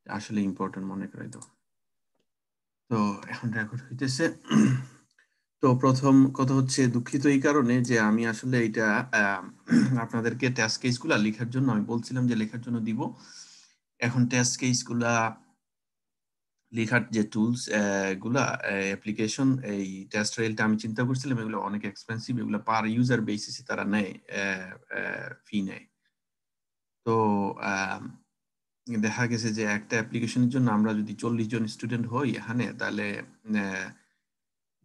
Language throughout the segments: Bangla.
আসলে ইম্পর্টেন্ট মনে করে দাও। তো এখন রেকর্ড হইতেছে। তো প্রথম কথা হচ্ছে দুঃখিত এই কারণে যে আমি আসলে এটা আপনাদেরকে টেস্ট কেসগুলা লেখার জন্য আমি বলছিলাম যে লেখার জন্য দিব। এখন টেস্ট কেসগুলা লেখার যে টুলস গুলা অ্যাপ্লিকেশন এই টেস্ট রেলটা আমি চিন্তা করছিলাম এগুলো অনেক এক্সপেন্সিভ, এগুলো পার ইউজার বেসিসে তারা নেয়, ফি নেয়। তো আহ, দেখা গেছে যে একটা অ্যাপ্লিকেশনের জন্য আমরা যদি 40 জন স্টুডেন্ট হই এখানে, তাহলে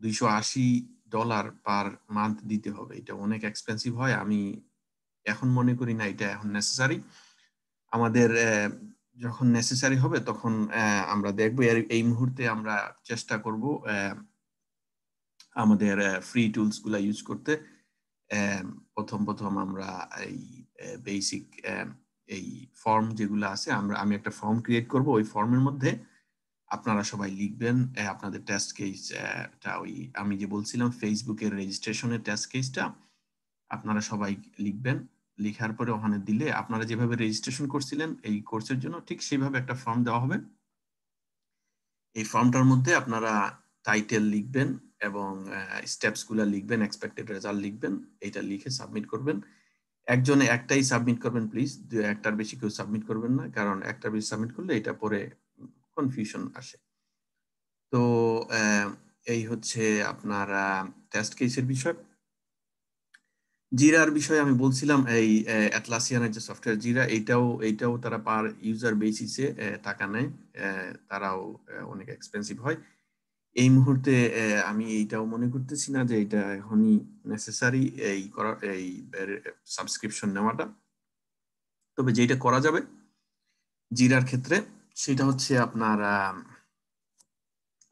$280 পার মান্থ দিতে হবে। এটা অনেক এক্সপেন্সিভ হয়। আমি এখন মনে করি না এটা এখন নেসেসারি। আমাদের যখন নেসেসারি হবে তখন আমরা দেখবো। এই মুহূর্তে আমরা চেষ্টা করব আমাদের ফ্রি টুলস গুলা ইউজ করতে। প্রথম প্রথম আমরা এই বেসিক এই ফর্ম যেগুলো আছে আমি একটা ফর্ম ক্রিয়েট করব। ওই ফর্মের মধ্যে আপনারা সবাই লিখবেন আপনাদের টেস্ট কেসটা, ওই আমি যে বলছিলাম ফেসবুকের রেজিস্ট্রেশনের টেস্ট কেসটা আপনারা সবাই লিখবেন। লিখার পরে ওখানে দিলে আপনারা যেভাবে রেজিস্ট্রেশন করছিলেন এই কোর্সের জন্য ঠিক সেইভাবে একটা ফর্ম দেওয়া হবে। এই ফর্মটার মধ্যে আপনারা টাইটেল লিখবেন এবং স্টেপস গুলা লিখবেন, এক্সপেক্টেড রেজাল্ট লিখবেন। এইটা লিখে সাবমিট করবেন। একজনে একটাই সাবমিট করবেন প্লিজ, একটার বেশি কেউ সাবমিট করবেন না, কারণ একটার বেশি সাবমিট করলে এটা পরে কনফিউশন আসে। তো এই হচ্ছে আপনার টেস্ট কেসের বিষয়। জিরার বিষয়ে আমি বলছিলাম এই অ্যাটলাসিয়ানের যে সফটওয়্যার জিরা, এইটাও তারা পার ইউজার বেসিসে টাকা নেয়। তারাও অনেক এক্সপেন্সিভ হয়। এই মুহূর্তে আমি এইটাও মনে করতেছি না যে এটা এখনই নেসেসারি এই সাবস্ক্রিপশন নেওয়াটা। তবে যেটা করা যাবে জিরার ক্ষেত্রে সেটা হচ্ছে আপনার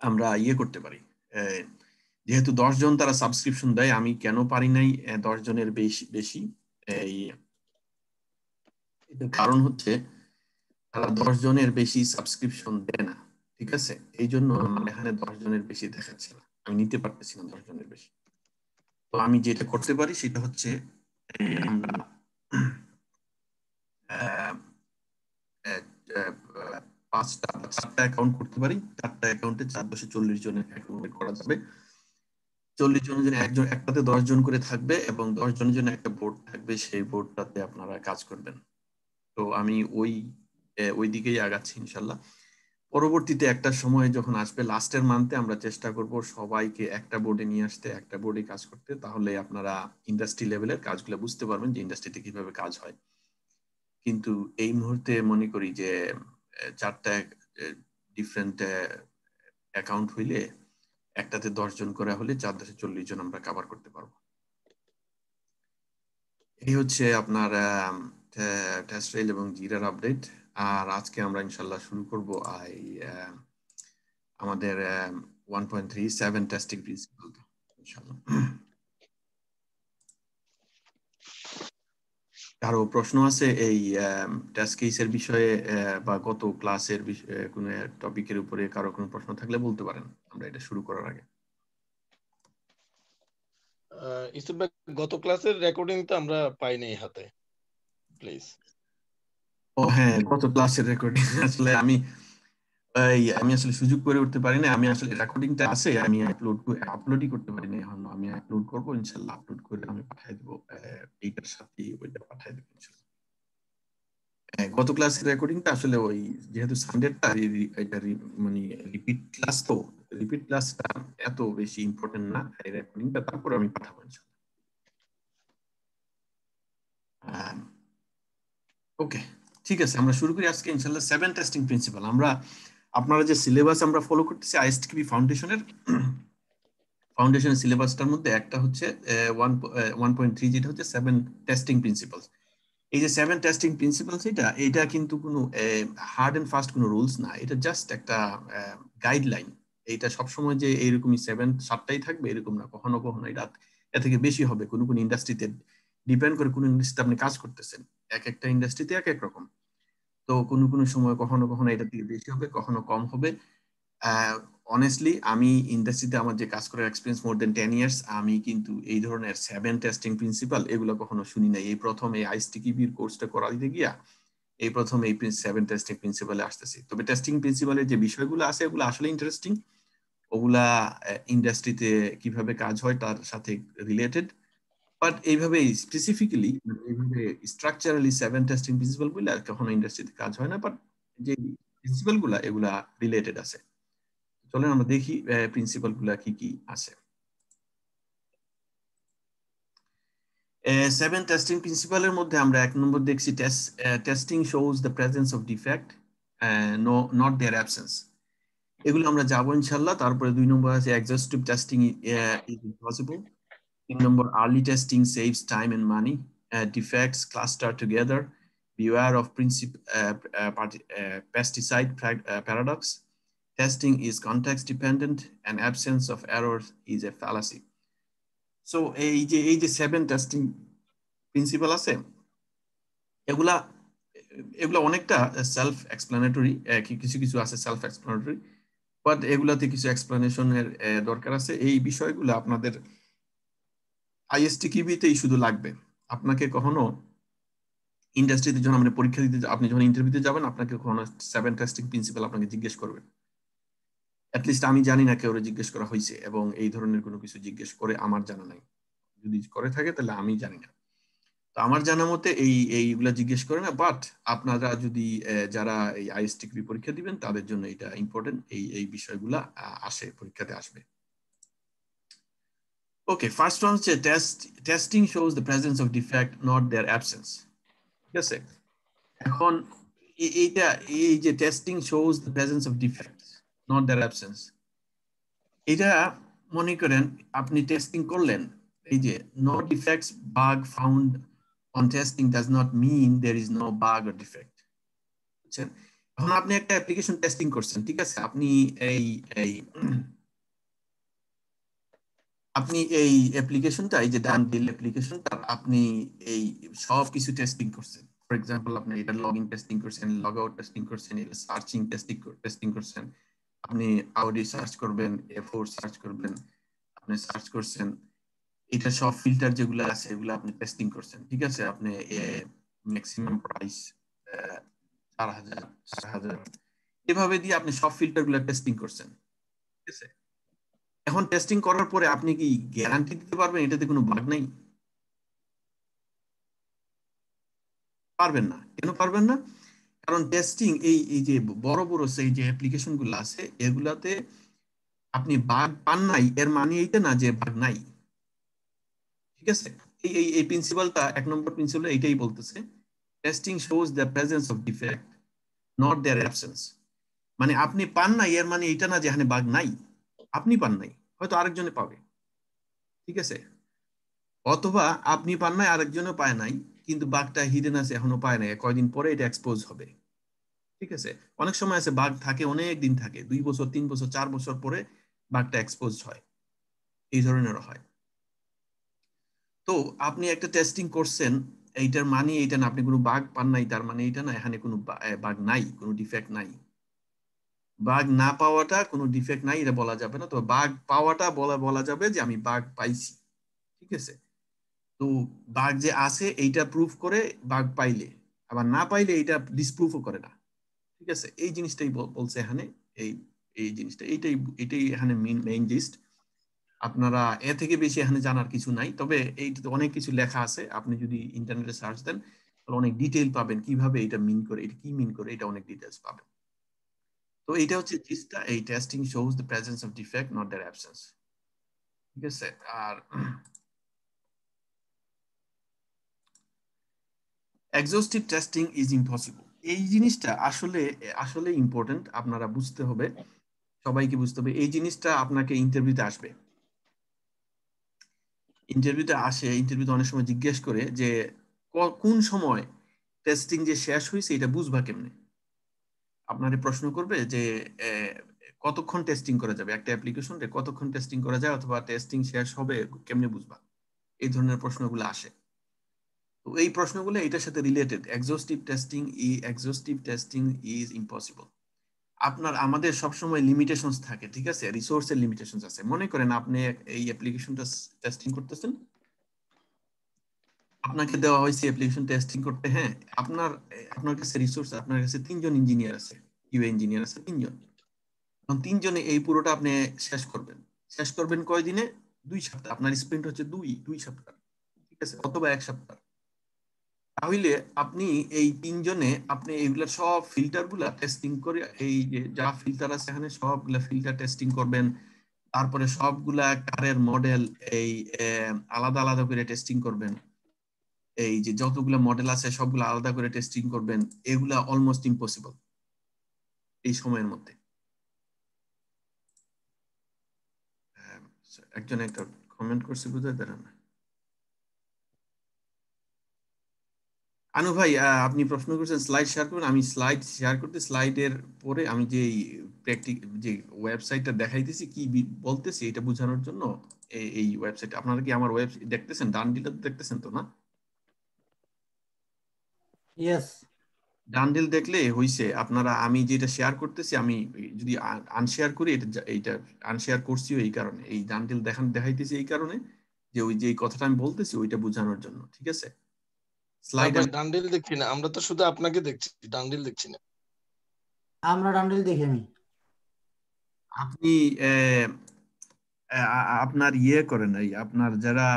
আমরা ইয়ে করতে পারি। যেহেতু 10 জন তারা সাবস্ক্রিপশন দেয়, আমি কেন পারি নাই 10 জনের বেশি বেশি? এই এটার কারণ হচ্ছে তারা 10 জনের বেশি সাবস্ক্রিপশন দেয় না। ঠিক আছে, এই জন্য আমার এখানে 10 জনের বেশি দেখাচ্ছে না, আমি নিতে পারতেছি না 10 জনের বেশি। তো আমি যেটা করতে পারি সেটা হচ্ছে আমরা আহ, আহ, আহ, 4টা অ্যাকাউন্ট করতে পারি। 4টা অ্যাকাউন্টে 4×10 = 40 জনের অ্যাকাউন্টে করা যাবে। 40 জনের জন্য একজন একটাতে 10 জন করে থাকবে এবং 10 জনের জন্য একটা বোর্ড থাকবে, সেই বোর্ডটাতে আপনারা কাজ করবেন। তো আমি ওই দিকেই আগাচ্ছি ইনশাল্লাহ। পরবর্তীতে একটা সময় যখন আসবে লাস্টের মান্থে, আমরা চেষ্টা করব সবাইকে একটা বোর্ডে নিয়ে আসতে, একটা বোর্ডে কাজ করতে। তাহলে আপনারা ইন্ডাস্ট্রি লেভেলের কাজগুলো বুঝতে পারবেন যে ইন্ডাস্ট্রিতে কিভাবে কাজ হয়। কিন্তু এই মুহূর্তে মনে করি যে 4টা ডিফারেন্ট অ্যাকাউন্ট হইলে একটাতে 10 জন করে হলে 4×10 = 40 জন আমরা কভার করতে পারবো। এই হচ্ছে আপনার টেস্ট রেল এবং জিরার আপডেট। আর আজকে আমরা ইনশাল্লাহ শুরু করব আমাদের 1.37 টেস্টিং প্রিন্সিপাল ইনশাল্লাহ। কারো প্রশ্ন আছে এই টেস্ট কেসের বিষয়ে বা গত ক্লাসের কোনো টপিকের উপরে কারো কোনো প্রশ্ন থাকলে বলতে পারেন আমরা এটা শুরু করার আগে। ইউসুফ ভাই, গত ক্লাসের রেকর্ডিং তো আমরা পাই নাই হাতে, প্লিজ। ও হ্যাঁ, গত ক্লাসের রেকর্ডিং আসলে আমি আসলে সুযোগ করে উঠতে পারি না। আমি আসলে রেকর্ডিংটা আছে, আমি আপলোডই করতে পারি না এখন। আমি আপলোড করবো ইনশাল্লাহ, আপলোড করে আমি পাঠিয়ে দেবো। এইটার সাথে ওইটা পাঠিয়ে দেবো ইনশাল্লাহ। গত ক্লাসের রেকর্ডিংটা আসলে ওই যেহেতু সানডেটা এটা মানে রিপিট ক্লাস, তো রিপিট ক্লাসটা এত বেশি ইম্পর্টেন্ট না এই রেকর্ডিংটা, তারপর আমি পাঠাবো ইনশাল্লাহ। ওকে, ঠিক আছে, আমরা শুরু করি আজকে ইনশাল্লাহ 7 টেস্টিং প্রিন্সিপাল। আপনারা যে সিলেবাস আমরা ফলো করতেছি আইএসটিপি ফাউন্ডেশনের সিলেবাসটার মধ্যে একটা হচ্ছে 1.3, যেটা হচ্ছে 7 টেস্টিং প্রিন্সিপালস। এই যে 7 টেস্টিং প্রিন্সিপালস, এটা কিন্তু কোনো হার্ড এন্ড ফাস্ট কোনো রুলস না, এটা জাস্ট একটা গাইডলাইন। এটা সবসময় যে এইরকমই 7টাই থাকবে এরকম না, কখনো কখনো এটা এর থেকে বেশি হবে। কোনো কোনো ইন্ডাস্ট্রিতে ডিপেন্ড করে, কোন ইন্ডাস্ট্রিতে আপনি কাজ করতেছেন, এক একটা ইন্ডাস্ট্রিতে এক এক রকম। তো কোনো কোনো সময় কখনো কখনো এটা থেকে বেশি হবে, কখনো কম হবে। অনেস্টলি আমি ইন্ডাস্ট্রিতে আমার যে কাজ করার এক্সপিরিয়েন্স more than 10 years, আমি কিন্তু এই ধরনের 7 টেস্টিং প্রিন্সিপাল এগুলো কখনো শুনি নাই। এই প্রথম এই আইএসটিকিবির কোর্সটা করা দিতে গিয়া এই প্রথম এই 7 টেস্টিং প্রিন্সিপালে আসতেছি। তবে টেস্টিং প্রিন্সিপালের যে বিষয়গুলো আছে এগুলো আসলে ইন্টারেস্টিং, ওগুলা ইন্ডাস্ট্রিতে কিভাবে কাজ হয় তার সাথে রিলেটেড, বাট এইভাবে স্পেসিফিক্যালি এইভাবে স্ট্রাকচারালি 7 টেস্টিং প্রিন্সিপাল গুলা কখনো ইন্ডাস্ট্রিতে কাজ হয় না, বাট যে প্রিন্সিপাল গুলা এগুলা রিলেটেড আছে। চলেন আমরা দেখি প্রিন্সিপাল গুলা কি কি আছে। 7 টেস্টিং প্রিন্সিপালের মধ্যে আমরা 1 নম্বর দেখছি testing shows the presence of defect not their absence. এগুলো আমরা যাবো ইনশাল্লাহ। তারপরে 2 নম্বর আছে exhaustive testing is impossible. 3 number, early testing saves time and money. Defects cluster together. Beware of pesticide paradox. Testing is context dependent, and absence of errors is a fallacy. So এই যে 7 টেস্টিং প্রিন্সিপাল আছে এগুলা এগুলা অনেকটা সেলফ এক্সপ্লেনেটরি, কিছু কিছু আছে সেলফ এক্সপ্লেনেটরি, বাট এগুলাতে কিছু এক্সপ্লেনেশনের দরকার আছে। এই বিষয়গুলো আপনাদের আইএসটিকিউবিতেই শুধু লাগবে। আপনাকে কখনো ইন্ডাস্ট্রিতে যখন আপনি পরীক্ষা দিতে, আপনি যখন ইন্টারভিউতে যাবেন, আপনাকে কখনো 7 টেস্টিং প্রিন্সিপাল আপনাকে জিজ্ঞেস করবেন। অ্যাটলিস্ট আমি জানি না কেউ জিজ্ঞেস করা হয়েছে, এবং এই ধরনের কোনো কিছু জিজ্ঞেস করে আমার জানা নাই। যদি করে থাকে তাহলে আমি জানি না। তো আমার জানা মতে এইগুলা জিজ্ঞেস করে না, বাট আপনারা যদি যারা এই আইএসটিকিউবি পরীক্ষা দিবেন তাদের জন্য এটা ইম্পর্টেন্ট, এই বিষয়গুলা আসে, পরীক্ষাতে আসবে। Okay, first one হচ্ছে testing shows the presence of defect, not their absence. ঠিক আছে, এখন এইটা এই যে testing shows the presence of defects, not their absence, এটা মনে করেন আপনি টেস্টিং করলেন, এই যে no defects bug found on testing does not mean there is no bug or defect. বুঝছেন? এখন আপনি একটা অ্যাপ্লিকেশন টেস্টিং করছেন, ঠিক আছে, আপনি এই অ্যাপ্লিকেশনটা, এই যে ডান ডিল অ্যাপ্লিকেশনটা, আপনি এই সব কিছু টেস্টিং করছেন। ফর এক্সাম্পল আপনি এটা লগইন টেস্টিং করছেন, লগ আউট টেস্টিং করছেন, এটা সার্চিং টেস্টিং করছেন। আপনি আউডি সার্চ করবেন, A4 সার্চ করবেন, আপনি সার্চ করছেন, এটা সব ফিল্টার যেগুলো আছে এগুলো আপনি টেস্টিং করছেন, ঠিক আছে। আপনি ম্যাক্সিমাম প্রাইস 4000 4000 এভাবে দিয়ে আপনি সব ফিল্টার গুলো টেস্টিং করছেন, ঠিক আছে। এখন টেস্টিং করার পরে আপনি কি গ্যারান্টি দিতে পারবেন এটাতে কোনো বাগ নাই? পারবেন না। কেন পারবেন না? কারণ টেস্টিং এই যে বড় বড় সেই যে অ্যাপ্লিকেশন গুলো আছে এগুলাতে আপনি বাগ পান নাই, এর মানে এইটা না যে বাগ নাই, ঠিক আছে। এই প্রিন্সিপালটা 1 নম্বর প্রিন্সিপাল এইটাই বলতেছে, testing shows the presence of defect not their absence. মানে আপনি পান নাই এর মানে এইটা না যে এখানে বাগ নাই, আপনি পান নাই, হয়তো আরেকজনে পাবে, ঠিক আছে। অথবা আপনি পান নাই আরেকজনও পায় নাই, কিন্তু বাগটা হিডেন আছে, এখনো পায় নাই, কয়দিন পরে এটা এক্সপোজ হবে, ঠিক আছে। অনেক সময় আছে বাগ থাকে অনেক দিন থাকে, 2 বছর 3 বছর 4 বছর পরে বাগটা এক্সপোজ হয়, এই ধরনের হয়। তো আপনি একটা টেস্টিং করছেন, এইটার মানে এইটা না আপনি কোনো বাগ পান নাই, তার মানে এইটা না এখানে কোনো বাগ নাই, কোনো ডিফেক্ট নাই। বাগ না পাওয়াটা কোনো ডিফেক্ট নাই এটা বলা যাবে না, তো বাগ পাওয়াটা বলা যাবে যে আমি বাগ পাইছি, ঠিক আছে। তো বাগ যে আছে এইটা প্রুফ করে বাগ পাইলে, আবার না পাইলে এইটা ডিসপ্রুফও করে না, ঠিক আছে। এই জিনিসটাই বলছে এখানে, এই এই জিনিসটা এইটাই এটাই এখানে মেইন জিনিস। আপনারা এ থেকে বেশি এখানে জানার কিছু নাই, তবে এইটাতে অনেক কিছু লেখা আছে, আপনি যদি ইন্টারনেটে সার্চ দেন তাহলে অনেক ডিটেইল পাবেন, কিভাবে এটা মিন করে, এটা কি মিন করে, এটা অনেক ডিটেইলস পাবেন। তো এটা হচ্ছে জিনিসটা, এই testing shows the presence of defect not their absence, ঠিক আছে। আর এক্সহস্টিভ টেস্টিং ইজ ইম্পসিবল, এই জিনিসটা আসলে আসলে ইম্পর্টেন্ট, আপনারা বুঝতে হবে, সবাইকে বুঝতে হবে। এই জিনিসটা আপনাকে ইন্টারভিউতে আসবে, ইন্টারভিউতে অনেক সময় জিজ্ঞেস করে যে কোন সময় টেস্টিং যে শেষ হয়েছে এটা বুঝবা কেমনে। আপনারে প্রশ্ন করবে যে কতক্ষণ টেস্টিং করা যাবে, একটা অ্যাপ্লিকেশন কতক্ষণ টেস্টিং করা যায়, অথবা টেস্টিং শেষ হবে কেমনে বুঝবা, এই ধরনের প্রশ্নগুলো আসে। তো এই প্রশ্নগুলো এটার সাথে রিলেটেড, এক্সহস্টিভ টেস্টিং ইজ ইম্পসিবল। আমাদের সবসময় লিমিটেশনস থাকে, ঠিক আছে, রিসোর্সের লিমিটেশনস আছে। মনে করেন আপনি এই অ্যাপ্লিকেশনটা টেস্টিং করতেছেন, আপনাকে দেওয়া হয়েছে অ্যাপ্লিকেশন টেস্টিং করতে। হ্যাঁ, আপনার আপনার কাছে রিসোর্স, আপনার কাছে 3জন ইঞ্জিনিয়ার আছে, কিউএ ইঞ্জিনিয়ার আছে 3জন। এখন 3জনে এই পুরোটা আপনি শেষ করবেন। শেষ করবেন কয়দিনে? 2 সপ্তাহ। আপনার স্প্রিন্ট হচ্ছে দুই সপ্তাহ, ঠিক আছে, অথবা 1 সপ্তাহ। তাহলে আপনি এই 3জনে আপনি এইগুলা সব ফিল্টার গুলা টেস্টিং করে, এই যে যা ফিল্টার আছে এখানে সবগুলা ফিল্টার টেস্টিং করবেন। তারপরে সবগুলা কারের মডেল এই আলাদা আলাদা করে টেস্টিং করবেন। এই যে যতগুলো মডেল আছে সবগুলো আলাদা করে টেস্টিং করবেন। এগুলা অলমোস্ট ইম্পসিবল এই সময়ের মধ্যে। একজন একটা কমেন্ট করছে, বুঝতে পারেন না। আনু ভাই, আপনি প্রশ্ন করছেন স্লাইড শেয়ার করুন। আমি স্লাইড শেয়ার করতে, স্লাইডের পরে আমি যে প্র্যাকটিক যে ওয়েবসাইটটা দেখাইতেছি কি বলতেছি এটা বোঝানোর জন্য এই ওয়েবসাইট। আপনারা কি আমার ওয়েবসাইট দেখতেছেন? ডান দিকটা দেখতেছেন তো, না? ইয়েস। ডান্ডেল দেখলে হইছে আপনারা, আমি যেটা শেয়ার করতেছি, আমি যদি আনশেয়ার করি, এইটা আনশেয়ার করছিও এই কারণে, এই ডান্ডেল দেখাইতেছি এই কারণে যে ওই যে কথাটা আমি বলতেছি ওইটা বোঝানোর জন্য, ঠিক আছে? না স্লাইড ভাই, ডান্ডিল দেখছি না, আমরা তো শুধু আপনাকে দেখছি, ডান্ডিল দেখছি না। আমরা ডান্ডেল দেখিনি। আপনি আপনার ইয়ে করেন, এই আপনার যারা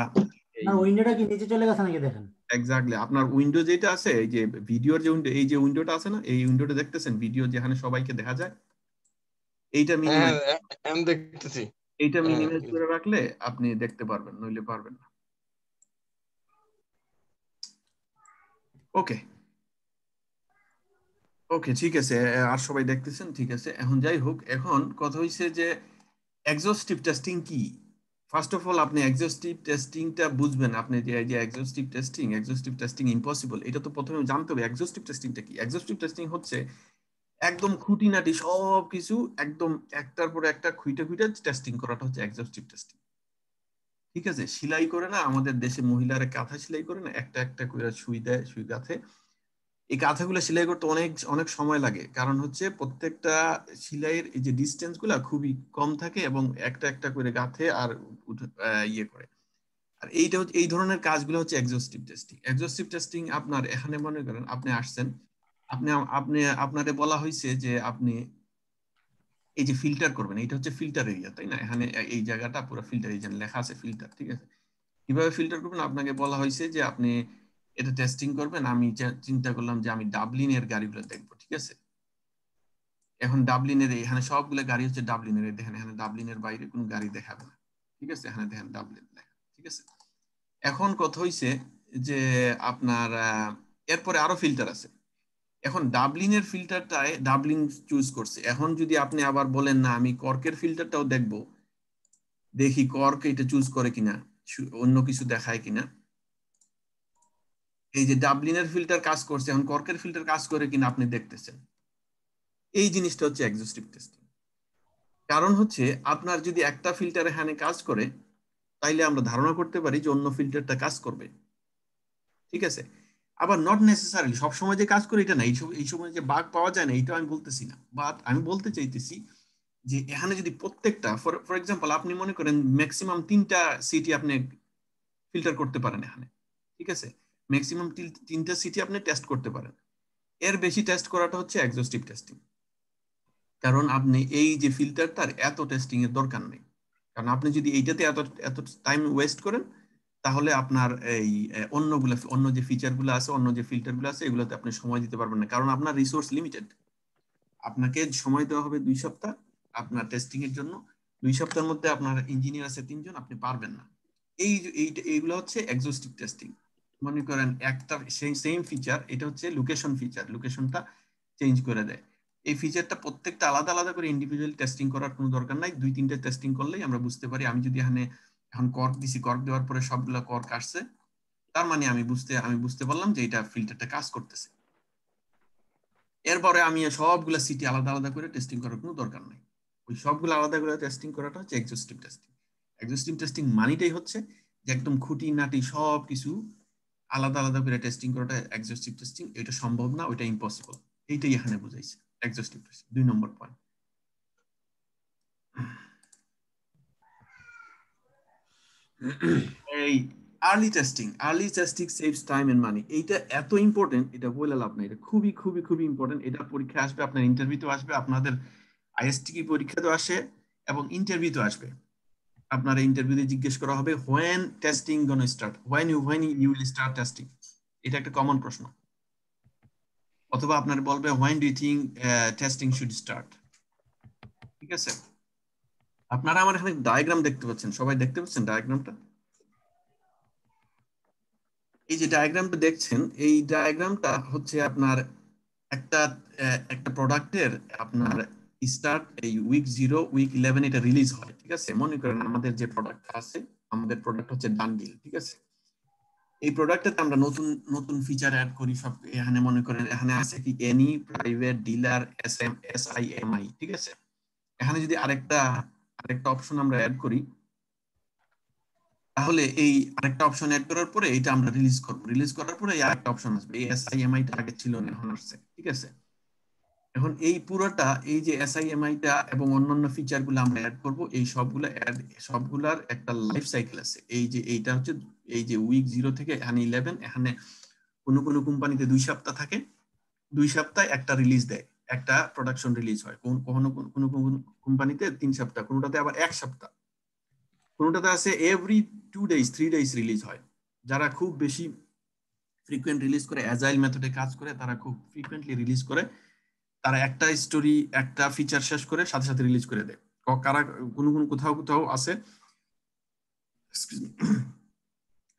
না, এই উইন্ডোটা কি নিচে চলে গেছে নাকি দেখেন? এক্স্যাক্টলি আপনার উইন্ডো যেটা আছে, এই যে ভিডিওর যে উইন্ডো, এই যে উইন্ডোটা আছে না, এই উইন্ডোটা দেখতেছেন, ভিডিও যেখানে সবাইকে দেখা যায়, এইটা হ্যাঁ মিনিমাইজ, হ্যাঁ, আমি দেখতেছি। এইটা হ্যাঁ, মিনিমাইজ করে রাখলে আপনি দেখতে পারবেন, নইলে পারবেন না। ওকে, ওকে, ঠিক আছে। আর সবাই দেখতেছেন, ঠিক আছে। এখন যাই হোক, এখন কথা হইছে যে এক্সহস্টিভ টেস্টিং কি। ফার্স্ট অফ অল আপনি এক্সহস্টিভ টেস্টিংটা বুঝবেন। আপনি যে এক্সহস্টিভ টেস্টিং ইম্পসিবল, এটা তো প্রথমে জানতে হবে এক্সহস্টিভ টেস্টিংটা কি। এক্সহস্টিভ টেস্টিং হচ্ছে একদম খুঁটিনাটি সব কিছু একদম একটার পর একটা খুঁটে খুঁটে টেস্টিং করাটা হচ্ছে এক্সহস্টিভ টেস্টিং, ঠিক আছে? সেলাই করে না, আমাদের দেশে মহিলারা কাঁথা সেলাই করে না, একটা একটা করে সুই দেয়, সুই গাঁথে। এই কাঁথাগুলো সেলাই করতে অনেক অনেক সময় লাগে, কারণ হচ্ছে প্রত্যেকটা সেলাইয়ের এই যে ডিস্টেন্স গুলা খুবই কম থাকে এবং একটা একটা করে গাঁথে আর ইয়ে করে। আর এইটা হচ্ছে, এই ধরনের কাজগুলো হচ্ছে এক্সহস্টিভ টেস্টিং। এক্সহস্টিভ টেস্টিং আপনার এখানে মনে করেন আপনি আসছেন, আপনি আপনি আপনারে বলা হয়েছে যে আপনি এই যে ফিল্টার করবেন, এটা হচ্ছে ফিল্টার এরিয়া, তাই না? এখানে এই জায়গাটা পুরো ফিল্টার, এই যে লেখা আছে ফিল্টার, ঠিক আছে? কিভাবে ফিল্টার করবেন? আপনাকে বলা হয়েছে যে আপনি এটা টেস্টিং করবেন। আমি চিন্তা করলাম যে আমি ডাবলিনের গাড়িগুলো দেখবো, ঠিক আছে? এখন ডাবলিনের এখানে সবগুলো গাড়ি হচ্ছে ডাবলিনের, দেখেন এখানে ডাবলিনের বাইরে কোনো গাড়ি দেখাবে না, ঠিক আছে? এখানে দেখেন ডাবলিন লেখা, ঠিক আছে? এখন কথা হইছে যে আপনার এরপরে আরো ফিল্টার আছে। এখন ডাবলিনের ফিল্টারটায় ডাবলিন চুজ করছে। এখন যদি আপনি আবার বলেন না আমি কর্কের ফিল্টারটাও দেখবো, দেখি কর্ক এটা চুজ করে কিনা, অন্য কিছু দেখায় কিনা। এই যে ডাবলিনের ফিল্টার কাজ করছে, এখন কর্কের ফিল্টার কাজ করে কিনা আপনি দেখতেছেন। এই জিনিসটা হচ্ছে এক্সহস্টিভ টেস্টিং। কারণ হচ্ছে আপনার যদি একটা ফিল্টার এখানে কাজ করে, তাইলে আমরা ধারণা করতে পারি যে অন্য ফিল্টারটা কাজ করবে, ঠিক আছে? আবার নট নেসেসারিলি সবসময় যে কাজ করে এটা না। এই সময় যে বাগ পাওয়া যায় না, এইটা আমি বলতেছি না, বাট আমি বলতে চাইতেছি যে এখানে যদি প্রত্যেকটা, ফর এক্সাম্পল আপনি মনে করেন ম্যাক্সিমাম 3টা সিটি আপনি ফিল্টার করতে পারেন এখানে, ঠিক আছে? ম্যাক্সিমাম 3টা সিটি আপনি টেস্ট করতে পারেন। এর বেশি টেস্ট করাটা হচ্ছে এক্সহস্টিভ টেস্টিং। কারণ আপনি এই যে ফিল্টারটার এত টেস্টিং এর দরকার নেই। কারণ আপনি যদি এইটাতে এত এত টাইম ওয়েস্ট করেন, তাহলে আপনার এই অন্য যে ফিচার গুলো আছে, অন্য যে ফিল্টার গুলো আছে, এগুলোতে আপনি সময় দিতে পারবেন না, কারণ আপনার রিসোর্স লিমিটেড। আপনাকে সময় দেওয়া হবে 2 সপ্তাহ আপনার টেস্টিং এর জন্য। 2 সপ্তাহের মধ্যে আপনার ইঞ্জিনিয়ার আছে 3জন, আপনি পারবেন না। এইগুলো হচ্ছে এক্সহস্টিভ টেস্টিং। মনে করেন একটা সেম ফিচার, এটা হচ্ছে লোকেশন ফিচার, লোকেশনটা চেঞ্জ করে দেয়। এই ফিচারটা প্রত্যেকটা আলাদা আলাদা করে ইন্ডিভিজুয়াল টেস্টিং করার কোনো দরকার নাই। 2-3টে টেস্টিং করলেই আমরা বুঝতে পারি। আমি যদি এখানে এখন কর্ক দিছি, কর্ক দেওয়ার পরে সবগুলা কর্ক আসছে, তার মানে আমি বুঝতে পারলাম যে এটা ফিল্টারটা কাজ করতেছে। এরপরে আমি সবগুলা সিটি আলাদা আলাদা করে টেস্টিং করার কোনো দরকার নাই। ওই সবগুলো আলাদা করে টেস্টিং করাটা হচ্ছে এক্সহস্টিভ টেস্টিং। এক্সহস্টিভ টেস্টিং মানেটাই হচ্ছে যে একদম খুঁটিনাটি সব কিছু আলাদা আলাদা করে টেস্টিং করাটা এক্সহস্টিভ টেস্টিং। এটা সম্ভব না, ওইটা ইম্পসিবল। এইটাই এখানে বুঝাইছে এক্সহস্টিভ টেস্টিং। 2 নম্বর পয়েন্ট। এই early testing saves time and money. এইটা এত ইম্পর্টেন্ট, এটা বলে লাভ নাই, এটা খুবই খুবই খুবই ইম্পর্টেন্ট। এটা পরীক্ষা আসবে, আপনার ইন্টারভিউতে আসবে, আপনাদের আইএসটি পরীক্ষাতে আসে এবং ইন্টারভিউতে আসবে। আপনার ইন্টারভিউতে জিজ্ঞেস করা হবে when testing gonna start, when you will start testing, এটা একটা কমন প্রশ্ন। অথবা আপনার বলবে when do you think testing should start. ঠিক আছে, আপনারা আমার এখানে ডায়াগ্রাম দেখতে পাচ্ছেন, সবাই দেখতে পাচ্ছেন ডায়াগ্রামটা? এই যে ডায়াগ্রামটা দেখছেন, এই ডায়াগ্রামটা হচ্ছে আপনার একটা একটা প্রোডাক্টের আপনার স্টার্ট এই উইক 0 উইক 11 এটা রিলিজ হয়। ঠিক আছে, মনে করেন আমাদের যে প্রোডাক্ট আছে, আমাদের প্রোডাক্ট হচ্ছে ডান্ডিল। ঠিক আছে, এই প্রোডাক্টটাতে আমরা নতুন নতুন ফিচার অ্যাড করি সব। এখানে মনে করেন এখানে আছে কি এনি প্রাইভেট ডিলার SIMI। ঠিক আছে, এখানে যদি আরেকটা অপশন আমরা অ্যাড করি, তাহলে এই আরেকটা অপশন অ্যাড করার পরে এটা আমরা রিলিজ করব। রিলিজ করার পরে এই আরেকটা অপশন আসবে, এই SIMI টা আগে ছিল না, এখন আসছে। ঠিক আছে, এখন এই পুরোটা এই যে SIMI টা এবং অন্যান্য ফিচার গুলো আমরা অ্যাড করব, এই সবগুলার একটা লাইফ সাইকেল আছে। এই যে এইটা হচ্ছে এই যে উইক 0 থেকে এখানে 11, এখানে কোনো কোনো কোম্পানিতে 2 সপ্তাহ থাকে, 2 সপ্তাহ একটা রিলিজ দেয়, একটা প্রোডাকশন রিলিজ হয়। কোনো কোনো কোম্পানিতে 3 সপ্তাহ, কোনোটাতে আবার 1 সপ্তাহ, কোনোটাতে আছে এভরি 2 ডেজ 3 ডেজ রিলিজ হয়। যারা খুব বেশি ফ্রিকোয়েন্ট রিলিজ করে, অ্যাজাইল মেথডে কাজ করে, তারা খুব ফ্রিকোয়েন্টলি রিলিজ করে, তারা একটা স্টোরি একটা ফিচার শেষ করে সাথে সাথে রিলিজ করে দেয়। কারা কোন কোথাও কোথাও আছে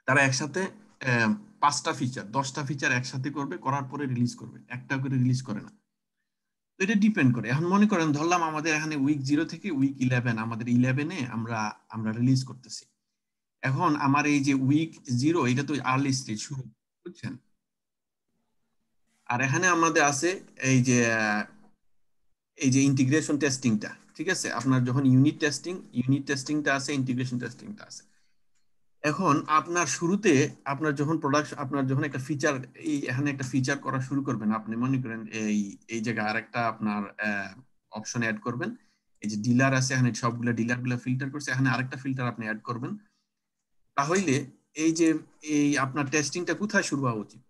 তারা একসাথে 5টা ফিচার 10টা ফিচার একসাথে করবে, করার পরে রিলিজ করবে, একটা করে রিলিজ করে না। তো এটা ডিপেন্ড করে। এখন মনে করেন ধরলাম আমাদের এখানে উইক 0 থেকে উইক 11, আমাদের 11-এ আমরা রিলিজ করতেছি। এখন আমার এই যে উইক 0 এটা তো আর্লি স্টেজ শুরু, বুঝছেন? আর এখানে আমাদের আছে এই যে ইন্টিগ্রেশন টেস্টিংটা। ঠিক আছে, আপনার যখন ইউনিট টেস্টিংটা আছে, ইন্টিগ্রেশন টেস্টিংটা আছে। এখন আপনার শুরুতে আপনার যখন একটা ফিচার, এখানে একটা ফিচার করা শুরু করবেন, আপনি মনে করেন এই জায়গায় আরেকটা আপনার অপশন অ্যাড করবেন। এই যে ডিলার আছে, এখানে সবগুলো ডিলারগুলো ফিল্টার করছে, এখানে আরেকটা ফিল্টার আপনি অ্যাড করবেন। তাহলে এই আপনার টেস্টিংটা কোথায় শুরু হওয়া উচিত?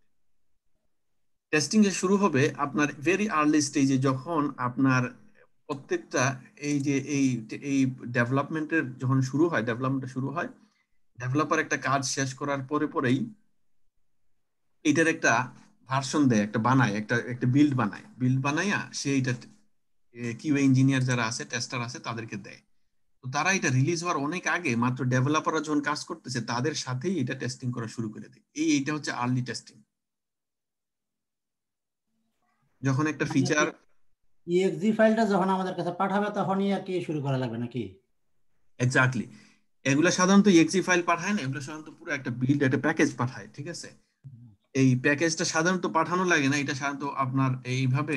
টেস্টিং এ শুরু হবে আপনার ভেরি আর্লি স্টেজে, যখন আপনার প্রত্যেকটা এই ডেভেলপমেন্টের যখন শুরু হয়, ডেভেলপার একটা কাজ শেষ করার পরেই এটার একটা ভার্সন দেয়, একটা বিল্ড বানাইয়া সে এটা কিউএ ইঞ্জিনিয়ার যারা আছে, টেস্টার আছে, তাদেরকে দেয়। তো তারা এটা রিলিজ হওয়ার অনেক আগে, মাত্র ডেভেলপাররা যখন কাজ করতেছে তাদের সাথেই এটা টেস্টিং করা শুরু করে দেয়। এইটা হচ্ছে আর্লি টেস্টিং। যখন একটা ফিচার EXE ফাইলটা যখন আমাদের কাছে পাঠাবে তখনই আর কি শুরু করা লাগবে নাকি? এক্স্যাক্টলি, এগুলা সাধারণত এক্সি ফাইল পাঠায় না, এগুলো সাধারণত পুরো একটা একটা প্যাকেজ পাঠায়। ঠিক আছে, এই প্যাকেজটা সাধারণত পাঠানো লাগে না, এটা সাধারণত আপনার এইভাবে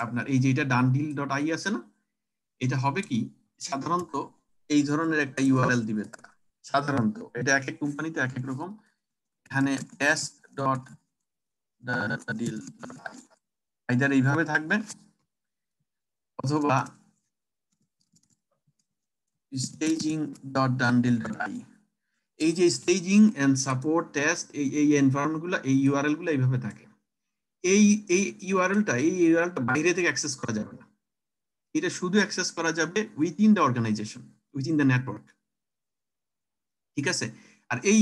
আপনার এই যে এটা dandil.i আছে না, এটা হবে কি সাধারণত এই ধরনের একটা ইউআরএল দিবে তারা। সাধারণত এটা এক এক কোম্পানিতে এক এক রকম। এখানে test.dandil.i আইদার এইভাবে থাকবে, অথবা staging.dandil.i। এই যে স্টেজিং এন্ড সাপোর্ট টেস্ট, এই এনভায়রনমেন্ট গুলো, এই ইউআরএল গুলো এইভাবে থাকে। এই ইউআরএলটা বাইরে থেকে অ্যাক্সেস করা যাবে না, এটা শুধু অ্যাক্সেস করা যাবে within the organisation, within the network. ঠিক আছে, আর এই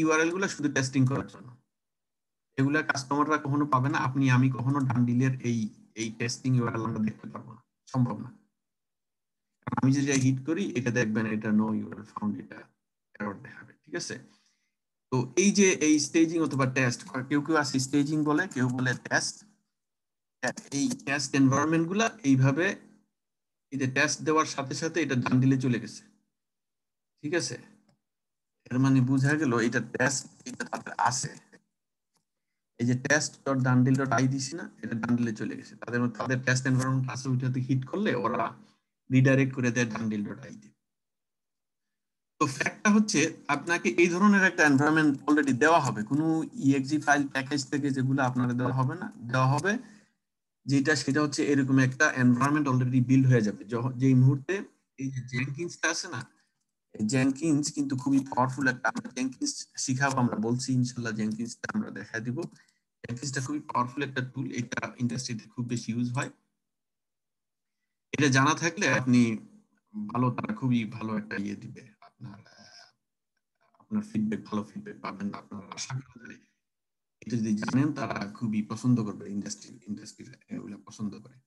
ইউআরএল গুলো শুধু টেস্টিং করার জন্য, এগুলা কাস্টমাররা কখনো পাবে না। আমি কখনো ডান্ডিলের এই টেস্টিং ইউআরএল আমরা দেখতে পারবো না, সম্ভব না। আমি যদি হিট করি, এটা দেখবেন এটা নো ইউআরএল ফাউন্ড, এটা এরর দেখাবে। ঠিক আছে, তো এই স্টেজিং অথবা টেস্ট, কেউ আছে স্টেজিং বলে, কেউ বলে টেস্ট। এই টেস্ট এনভায়রনমেন্ট গুলা এইভাবে এটা টেস্ট দেওয়ার সাথে সাথে এটা ডান্ডিলে চলে গেছে। ঠিক আছে, এর মানে বোঝা গেল এটা টেস্ট, এটা তাদের আছে। এই যে test.dandil.i দিছি না, এটা ডান্ডিলে চলে গেছে, তাদের টেস্ট এনভায়রনমেন্ট আছে, ওইটাতে হিট করলে ওরা রিডাইরেক্ট করে দেয় dandil.i তে। তো ফ্যাক্টটা হচ্ছে আপনাকে এই ধরনের একটা এনভায়রনমেন্ট অলরেডি দেওয়া হবে, কোনো ইএক্সি ফাইল প্যাকেজ থেকে যেগুলো আপনারা দেওয়া হবে না, দেওয়া হবে সেটা হচ্ছে এরকম একটা এনভায়রনমেন্ট অলরেডি বিল্ড হয়ে যাবে। যেই মুহূর্তে এই যে জেনকিন্সটা আছে না, জেনকিন্স কিন্তু খুবই পাওয়ারফুল একটা, আমরা জেনকিন্স শিখাবো, আমরা বলছি ইনশাআল্লাহ জেনকিন্সটা আমরা দেখা দিব। জেনকিন্সটা খুবই পাওয়ারফুল একটা টুল, এটা ইন্ডাস্ট্রিতে খুব বেশি ইউজ হয়। এটা জানা থাকলে আপনি ভালো, তারা খুবই ভালো একটা ইয়ে দিবে আপনার, আপনার ফিডব্যাক, ভালো ফিডব্যাক পাবেন আপনার আশা করা যায়। এটা যদি জানেন তারা খুবই পছন্দ করবে, ইন্ডাস্ট্রি এগুলো পছন্দ করে।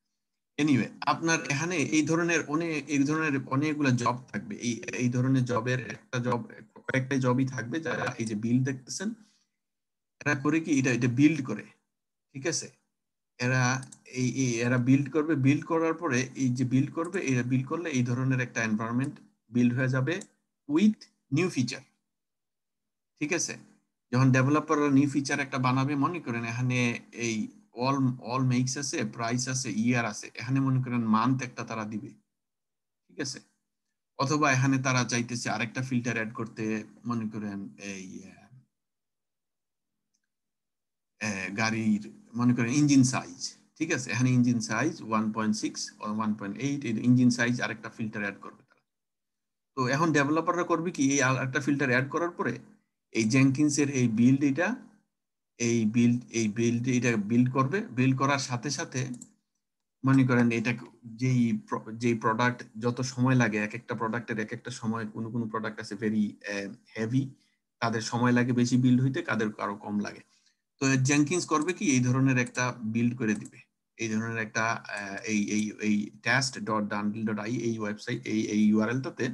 এনিওয়ে, আপনার এখানে এই ধরনের অনেকগুলো জব থাকবে। এই ধরনের জবের একটা জব, কয়েকটা জবই থাকবে যারা এই যে বিল্ড দেখতেছেন, এরা করে কি, এটা বিল্ড করে, ঠিক আছে। এরা এরা বিল্ড করবে, বিল্ড করার পরে এই যে বিল্ড করবে, এরা বিল্ড করলে এই ধরনের একটা এনভায়রনমেন্ট বিল্ড হয়ে যাবে উইথ নিউ ফিচার, ঠিক আছে। যখন ডেভেলপাররা নিউ ফিচার একটা বানাবে, মনে করেন এখানে এই অল মেক্স আছে, প্রাইস আছে, ইয়ার আছে, এখানে মনে করেন মান্থ একটা তারা দিবে, ঠিক আছে। অথবা এখানে তারা চাইতেছে আরেকটা ফিল্টার অ্যাড করতে, মনে করেন এই গাড়ির মনে করেন ইঞ্জিন সাইজ, ঠিক আছে। এখানে ইঞ্জিন সাইজ 1.6 or 1.8, এই ইঞ্জিন সাইজ আরেকটা ফিল্টার অ্যাড করবে তারা। তো এখন ডেভেলপাররা করবে কি, এই আরেকটা ফিল্টার অ্যাড করার পরে এই জেনকিন্সের এই বিল্ড এটা বিল্ড করবে। বিল্ড করার সাথে সাথে মনে করেন এটা যেই প্রোডাক্ট যত সময় লাগে, এক একটা প্রোডাক্টের এক একটা সময়, কোনো প্রোডাক্ট আছে ভেরি হেভি, তাদের সময় লাগে বেশি বিল্ড হইতে, কাদের আরো কম লাগে। তো জেনকিন্স করবে কি, এই ধরনের একটা বিল্ড করে দিবে, এই ধরনের একটা এই test.dandle.i এই ওয়েবসাইট, এই ইউআরএলটাতে।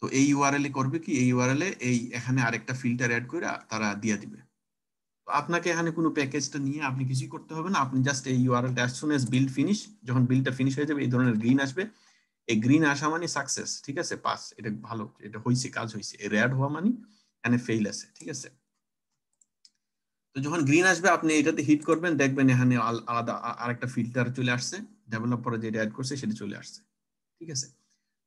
তো এই ইউআরএল এ করবে কি, এই ইউআরএল এ এখানে আরেকটা ফিল্টার অ্যাড করে তারা দিয়ে দিবে। তো আপনাকে এখানে কোনো প্যাকেজটা নিয়ে আপনি কিছুই করতে হবে না, আপনি জাস্ট এই ইউআরএলটা as soon as build finish, যখন বিল্ডটা ফিনিশ হয়ে যাবে এই ধরনের গ্রিন আসবে। এই গ্রিন আসা মানে সাকসেস, ঠিক আছে, পাস, এটা ভালো, এটা হইছে, কাজ হইছে। এই রেড হওয়া মানে এখানে ফেইল আছে, ঠিক আছে। তো যখন গ্রিন আসবে আপনি এটাতে হিট করবেন, দেখবেন এখানে আলাদা আরেকটা ফিল্টার চলে আসছে, ডেভেলপার যেটা অ্যাড করছে সেটা চলে আসছে, ঠিক আছে।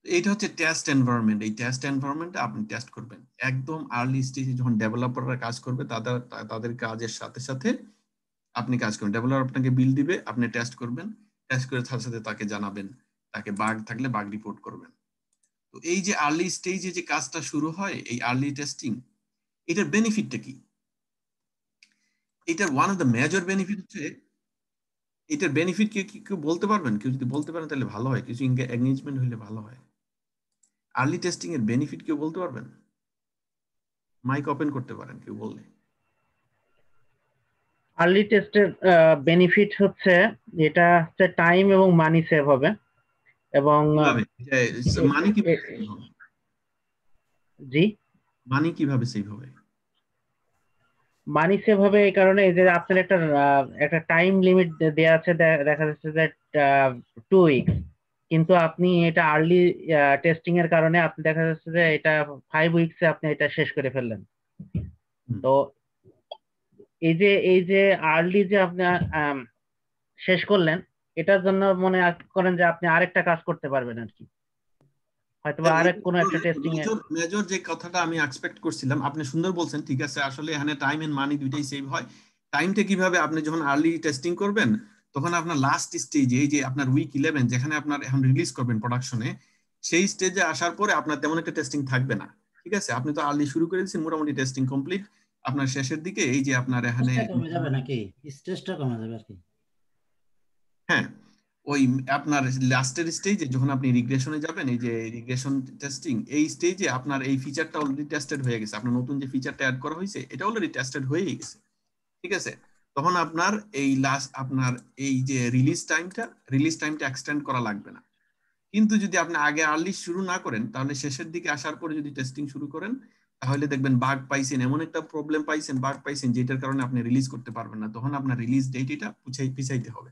এইটা হচ্ছে টেস্ট এনভায়রনমেন্ট। এই টেস্ট এনভায়রনমেন্টে আপনি টেস্ট করবেন একদম আর্লি স্টেজে, যখন ডেভেলপাররা কাজ করবে তাদের কাজের সাথে সাথে আপনি কাজ করবেন। ডেভেলপার আপনাকে বিল দিবে, আপনি টেস্ট করবেন, টেস্ট করে সাথে সাথে তাকে জানাবেন, তাকে বাগ থাকলে বাগ রিপোর্ট করবেন। তো এই যে আর্লি স্টেজে যে কাজটা শুরু হয়, এই আর্লি টেস্টিং, এটার বেনিফিটটা কি? এটার one of the major benefit হচ্ছে, এটার বেনিফিট কেউ বলতে পারবেন? কেউ যদি বলতে পারেন তাহলে ভালো হয়, কিছু এঙ্গেজমেন্ট হলে ভালো হয়। আর্লি টেস্টিং এর বেনিফিট কেউ বলতে পারবেন? মাইক ওপেন করতে পারেন কেউ বললে। আর্লি টেস্টের বেনিফিট হচ্ছে, এটা হচ্ছে টাইম এবং মানি সেভ হবে। এবং মানি কিভাবে সেভ হবে? জি, মানি কিভাবে সেভ হবে? মানি সেভ হবে এই কারণে যে আপনার একটা টাইম লিমিট দেওয়া আছে, দেখা যাচ্ছে যে 2 উইকস, কিন্তু আপনি এটা আর্লি টেস্টিং এর কারণে আপনি দেখা যাচ্ছে যে এটা 5 উইকসে আপনি এটা শেষ করে ফেললেন। তো এই যে আর্লি যে আপনি শেষ করলেন, এটার জন্য মনে করেন যে আপনি আরেকটা কাজ করতে পারবেন আর কি, হয়তো আরেক কোনো একটা টেস্টিং এ। মেজর যে কথাটা আমি এক্সপেক্ট করছিলাম, আপনি সুন্দর বলছেন, ঠিক আছে। আসলে এখানে টাইম এন্ড মানি দুইটাই সেভ হয়। টাইমটা কিভাবে? আপনি যখন আর্লি টেস্টিং করবেন, তখন আপনার লাস্ট স্টেজে, এই যে আপনার উইক 11 যেখানে আপনার এখন রিলিজ করবেন প্রোডাকশনে, সেই স্টেজে আসার পরে আপনার তেমন একটা টেস্টিং থাকবে না, ঠিক আছে। আপনি তো আর্লি শুরু করে দিয়েছেন, মোটামুটি টেস্টিং কমপ্লিট। আপনার শেষের দিকে এই যে আপনার এখানে কমে যাবে নাকি, স্ট্রেসটা কমে যাবে আর কি। হ্যাঁ, ওই আপনার লাস্টের স্টেজে যখন আপনি রিগ্রেশনে যাবেন, এই যে রিগ্রেশন টেস্টিং, এই স্টেজে আপনার এই ফিচারটা অলরেডি টেস্টেড হয়ে গেছে, আপনার নতুন যে ফিচারটা অ্যাড করা হয়েছে এটা অলরেডি টেস্টেড হয়ে গেছে, ঠিক আছে। তখন আপনার এই যে রিলিজ টাইমটা এক্সটেন্ড করা লাগবে না। কিন্তু যদি আপনি আগে আর্লি শুরু না করেন, তাহলে শেষের দিকে আসার পরে যদি টেস্টিং শুরু করেন, তাহলে দেখবেন বাগ পাইছেন, এমন একটা প্রবলেম পাইছেন, বাগ পাইছেন যেটার কারণে আপনি রিলিজ করতে পারবেন না, তখন আপনার রিলিজ ডেট এটা পিছাইতে হবে।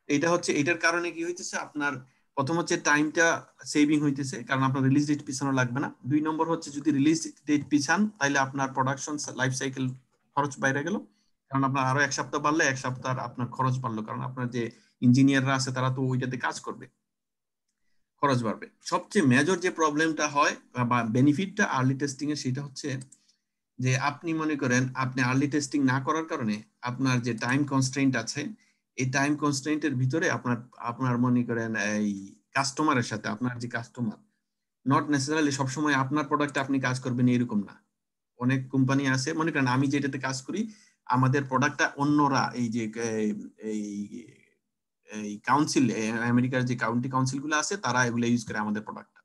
এটা হচ্ছে, এটার কারণে কি হইতেছে, আপনার প্রথম হচ্ছে টাইমটা সেভিং হইতেছে, কারণ আপনার রিলিজ ডেট পিছানো লাগবে না। 2 নম্বর হচ্ছে, যদি রিলিজ ডেট পিছান তাহলে আপনার প্রোডাকশন লাইফ সাইকেল খরচ বাইরে গেল, কারণ আপনার আরো 1 সপ্তাহ বাড়লে 1 সপ্তাহ আপনার খরচ বাড়লো, কারণ আপনার যে ইঞ্জিনিয়াররা আছে তারা তো ওইটাতে কাজ করবে, খরচ বাড়বে। সবচেয়ে মেজর যে প্রবলেমটা হয় বা বেনিফিটটা আর্লি টেস্টিং এর, সেটা হচ্ছে যে আপনি মনে করেন আপনি আর্লি টেস্টিং না করার কারণে আপনার যে টাইম কনস্ট্রেইন্ট আছে, এই টাইম কনস্ট্রেইন্টের ভিতরে আপনার মনে করেন এই কাস্টমারের সাথে, আপনার যে কাস্টমার নট নেসেসারিলি সবসময় আপনার প্রোডাক্টে আপনি কাজ করবেন এরকম না। অনেক কোম্পানি আছে, মনে করেন আমি যেটাতে কাজ করি আমাদের প্রোডাক্টটা অন্যরা এই যে এই এই কাউন্সিল, আমেরিকার যে কাউন্টি কাউন্সিল গুলো আছে তারা এগুলো ইউজ করে আমাদের প্রোডাক্টটা।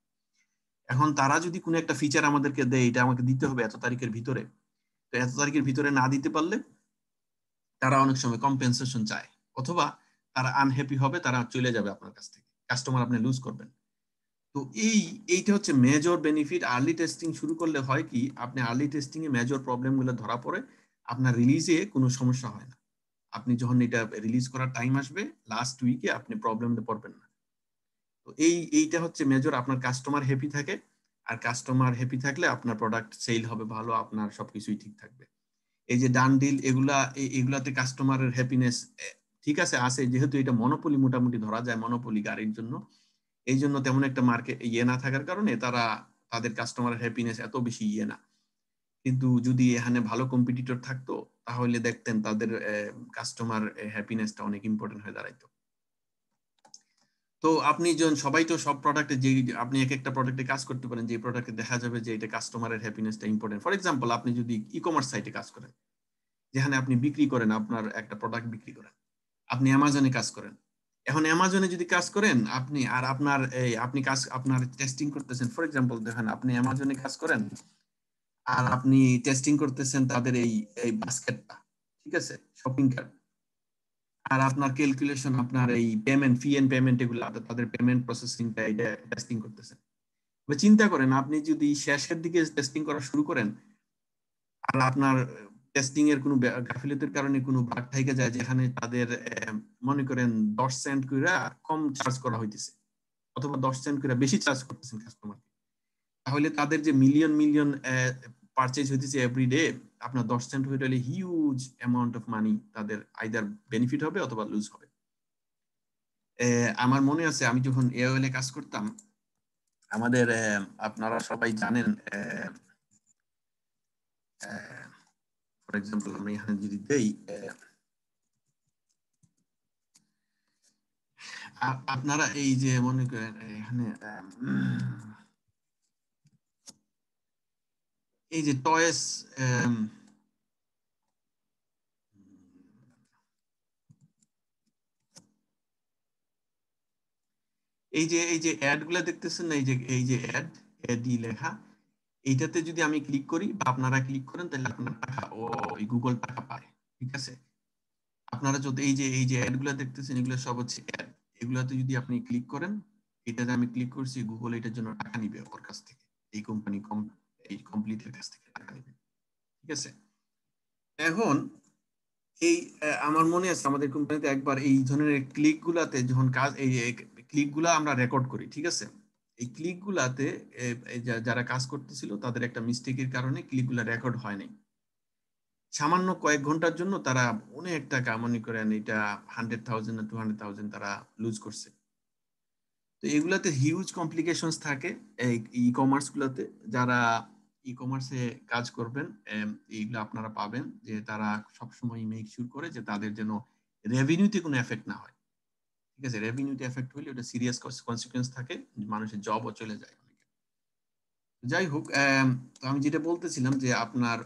এখন তারা যদি কোনো একটা ফিচার আমাদেরকে দেয় এটা আমাকে দিতে হবে এত তারিখের ভিতরে, তো এত তারিখের ভিতরে না দিতে পারলে তারা অনেক সময় কম্পেনসেশন চায়, অথবা তারা আনহ্যাপি হবে, তারা চলে যাবে আপনার কাছ থেকে, কাস্টমার আপনি লুজ করবেন। তো এইটা হচ্ছে মেজর বেনিফিট। আর্লি টেস্টিং শুরু করলে হয় কি, আপনি early testing a major problem গুলো ধরা পড়ে, আপনার রিলিজে কোনো সমস্যা হয় না। আপনি যখন এটা রিলিজ করার টাইম আসবে লাস্ট উইকে আপনি প্রবলেমে পড়বেন না। তো এইটা হচ্ছে মেজর, আপনার কাস্টমার হ্যাপি থাকে, আর কাস্টমার হ্যাপি থাকলে আপনার প্রোডাক্ট সেল হবে ভালো, আপনার সবকিছুই ঠিক থাকবে। এই যে ডান ডিল এগুলা, এগুলাতে কাস্টমারের হ্যাপিনেস ঠিক আছে আছে, যেহেতু এটা মনোপলি মোটামুটি ধরা যায় মনোপলি গাড়ির জন্য, এই জন্য তেমন একটা মার্কেট না থাকার কারণে তারা তাদের কাস্টমারের হ্যাপিনেস এত বেশি না। কিন্তু যদি এখানে ভালো কম্পিটিটর থাকতো তাহলে দেখতেন তাদের কাস্টমার হ্যাপিনেসটা অনেক ইম্পর্টেন্ট হয়ে দাঁড়াইতো। তো আপনি যখন সবাই তো সব প্রোডাক্টে, যে আপনি এক একটা প্রোডাক্টে কাজ করতে পারেন যে প্রোডাক্টে দেখা যাবে যে এটা কাস্টমারের হ্যাপিনেসটা ইম্পর্টেন্ট। ফর এক্সাম্পল আপনি যদি ই কমার্স সাইটে কাজ করেন, যেখানে আপনি বিক্রি করেন, আপনার একটা প্রোডাক্ট বিক্রি করেন, আপনি অ্যামাজনে কাজ করেন। এখন অ্যামাজনে যদি কাজ করেন আপনি, আর আপনার আপনি কাজ আপনার টেস্টিং করতেছেন, ফর এক্সাম্পল দেখেন আপনি অ্যামাজনে কাজ করেন আর আপনি টেস্টিং করতেছেন তাদের এই এই বাস্কেটটা, ঠিক আছে, শপিং কার্ট, আর আপনার ক্যালকুলেশন, আপনার এই পেমেন্ট ফি এন্ড পেমেন্ট এগুলো তাদের পেমেন্ট প্রসেসিংটা এটা টেস্টিং করতেছেন। এবার চিন্তা করেন আপনি যদি শেষের দিকে টেস্টিং করা শুরু করেন আর আপনার টেস্টিং এর কোনো গাফিলতির কারণে কোনো বাগ থেকে যায়, যেখানে তাদের মনে করেন 10 সেন্ট করে কম চার্জ করা হইতেছে, অথবা 10 সেন্ট করে বেশি চার্জ করতেছেন কাস্টমারকে, তাহলে তাদের যে মিলিয়ন মিলিয়ন পারচেজ হইতেছে এভরিডে, আপনার 10 সেন্ট হয়ে গেলে হিউজ অ্যামাউন্ট অফ মানি তাদের আইদার বেনিফিট হবে অথবা লুজ হবে। আমার মনে আছে আমি যখন এওএল এ কাজ করতাম, আমাদের আপনারা সবাই জানেন, ফর এক্সাম্পল আমি এখানে যদি দেই, আপনারা এই যে মনে করেন এখানে এই যে টয়েস, এই যে অ্যাড গুলা দেখতেছেন না, এই যে অ্যাডই লেখা, এইটাতে যদি আমি ক্লিক করি বা আপনারা ক্লিক করেন তাহলে আপনার টাকা ওই গুগল টাকা পায়, ঠিক আছে। আপনারা যদি এই যে অ্যাড গুলা দেখতেছেন এগুলো সব হচ্ছে অ্যাড, এগুলাতে যদি আপনি ক্লিক করেন, এটাতে আমি ক্লিক করছি, গুগল এটার জন্য টাকা নিবে ওর কাছ থেকে, এই কোম্পানি এই কমপ্লিটের কাছ থেকে টাকা নিবে, ঠিক আছে। এখন এই আমার মনে আছে আমাদের কোম্পানিতে একবার এই ধরনের ক্লিক গুলাতে যখন কাজ, এই ক্লিক গুলা আমরা রেকর্ড করি, ঠিক আছে, এই ক্লিক গুলাতে যারা কাজ করতেছিল তাদের একটা মিস্টেকের কারণে ক্লিক গুলা রেকর্ড হয় নাই। সামান্য কয়েক ঘন্টার জন্য তারা অনেক টাকা, মনে করেন এটা 100,000 না 200,000 তারা লুজ করছে। তো এগুলাতে হিউজ কমপ্লিকেশনস থাকে এই ই কমার্স গুলাতে। যারা ই কমার্সে কাজ করবেন এইগুলো আপনারা পাবেন যে তারা সবসময় মেক শিওর করে যে তাদের যেন রেভিনিউতে কোনো এফেক্ট না হয়, ঠিক আছে। রেভিনিউতে এফেক্ট হলে ওটা সিরিয়াস কনসিকুয়েন্স থাকে, মানুষের জবও চলে যায়। যাই হোক, তো আমি যেটা বলতেছিলাম যে আপনার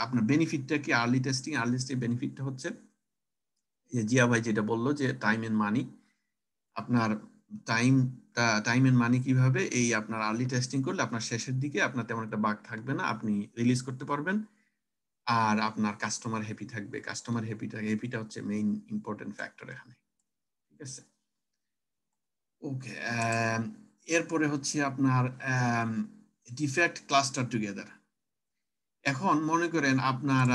আপনার বেনিফিটটা কি আর্লি টেস্টিং। আর্লি টেস্টিং বেনিফিটটা হচ্ছে জিয়া ভাই যেটা বললো যে টাইম এন্ড মানি। আপনার টাইম এন্ড মানি কিভাবে, এই আপনার আর্লি টেস্টিং করলে আপনার শেষের দিকে আপনার তেমন একটা বাগ থাকবে না, আপনি রিলিজ করতে পারবেন, আর আপনার কাস্টমার হ্যাপি থাকবে। কাস্টমার হ্যাপিটা হচ্ছে মেইন ইম্পর্টেন্ট ফ্যাক্টর এখানে, ঠিক আছে। ওকে, এরপরে হচ্ছে আপনার ডিফেক্ট ক্লাস্টার টুগেদার। এখন মনে করেন আপনার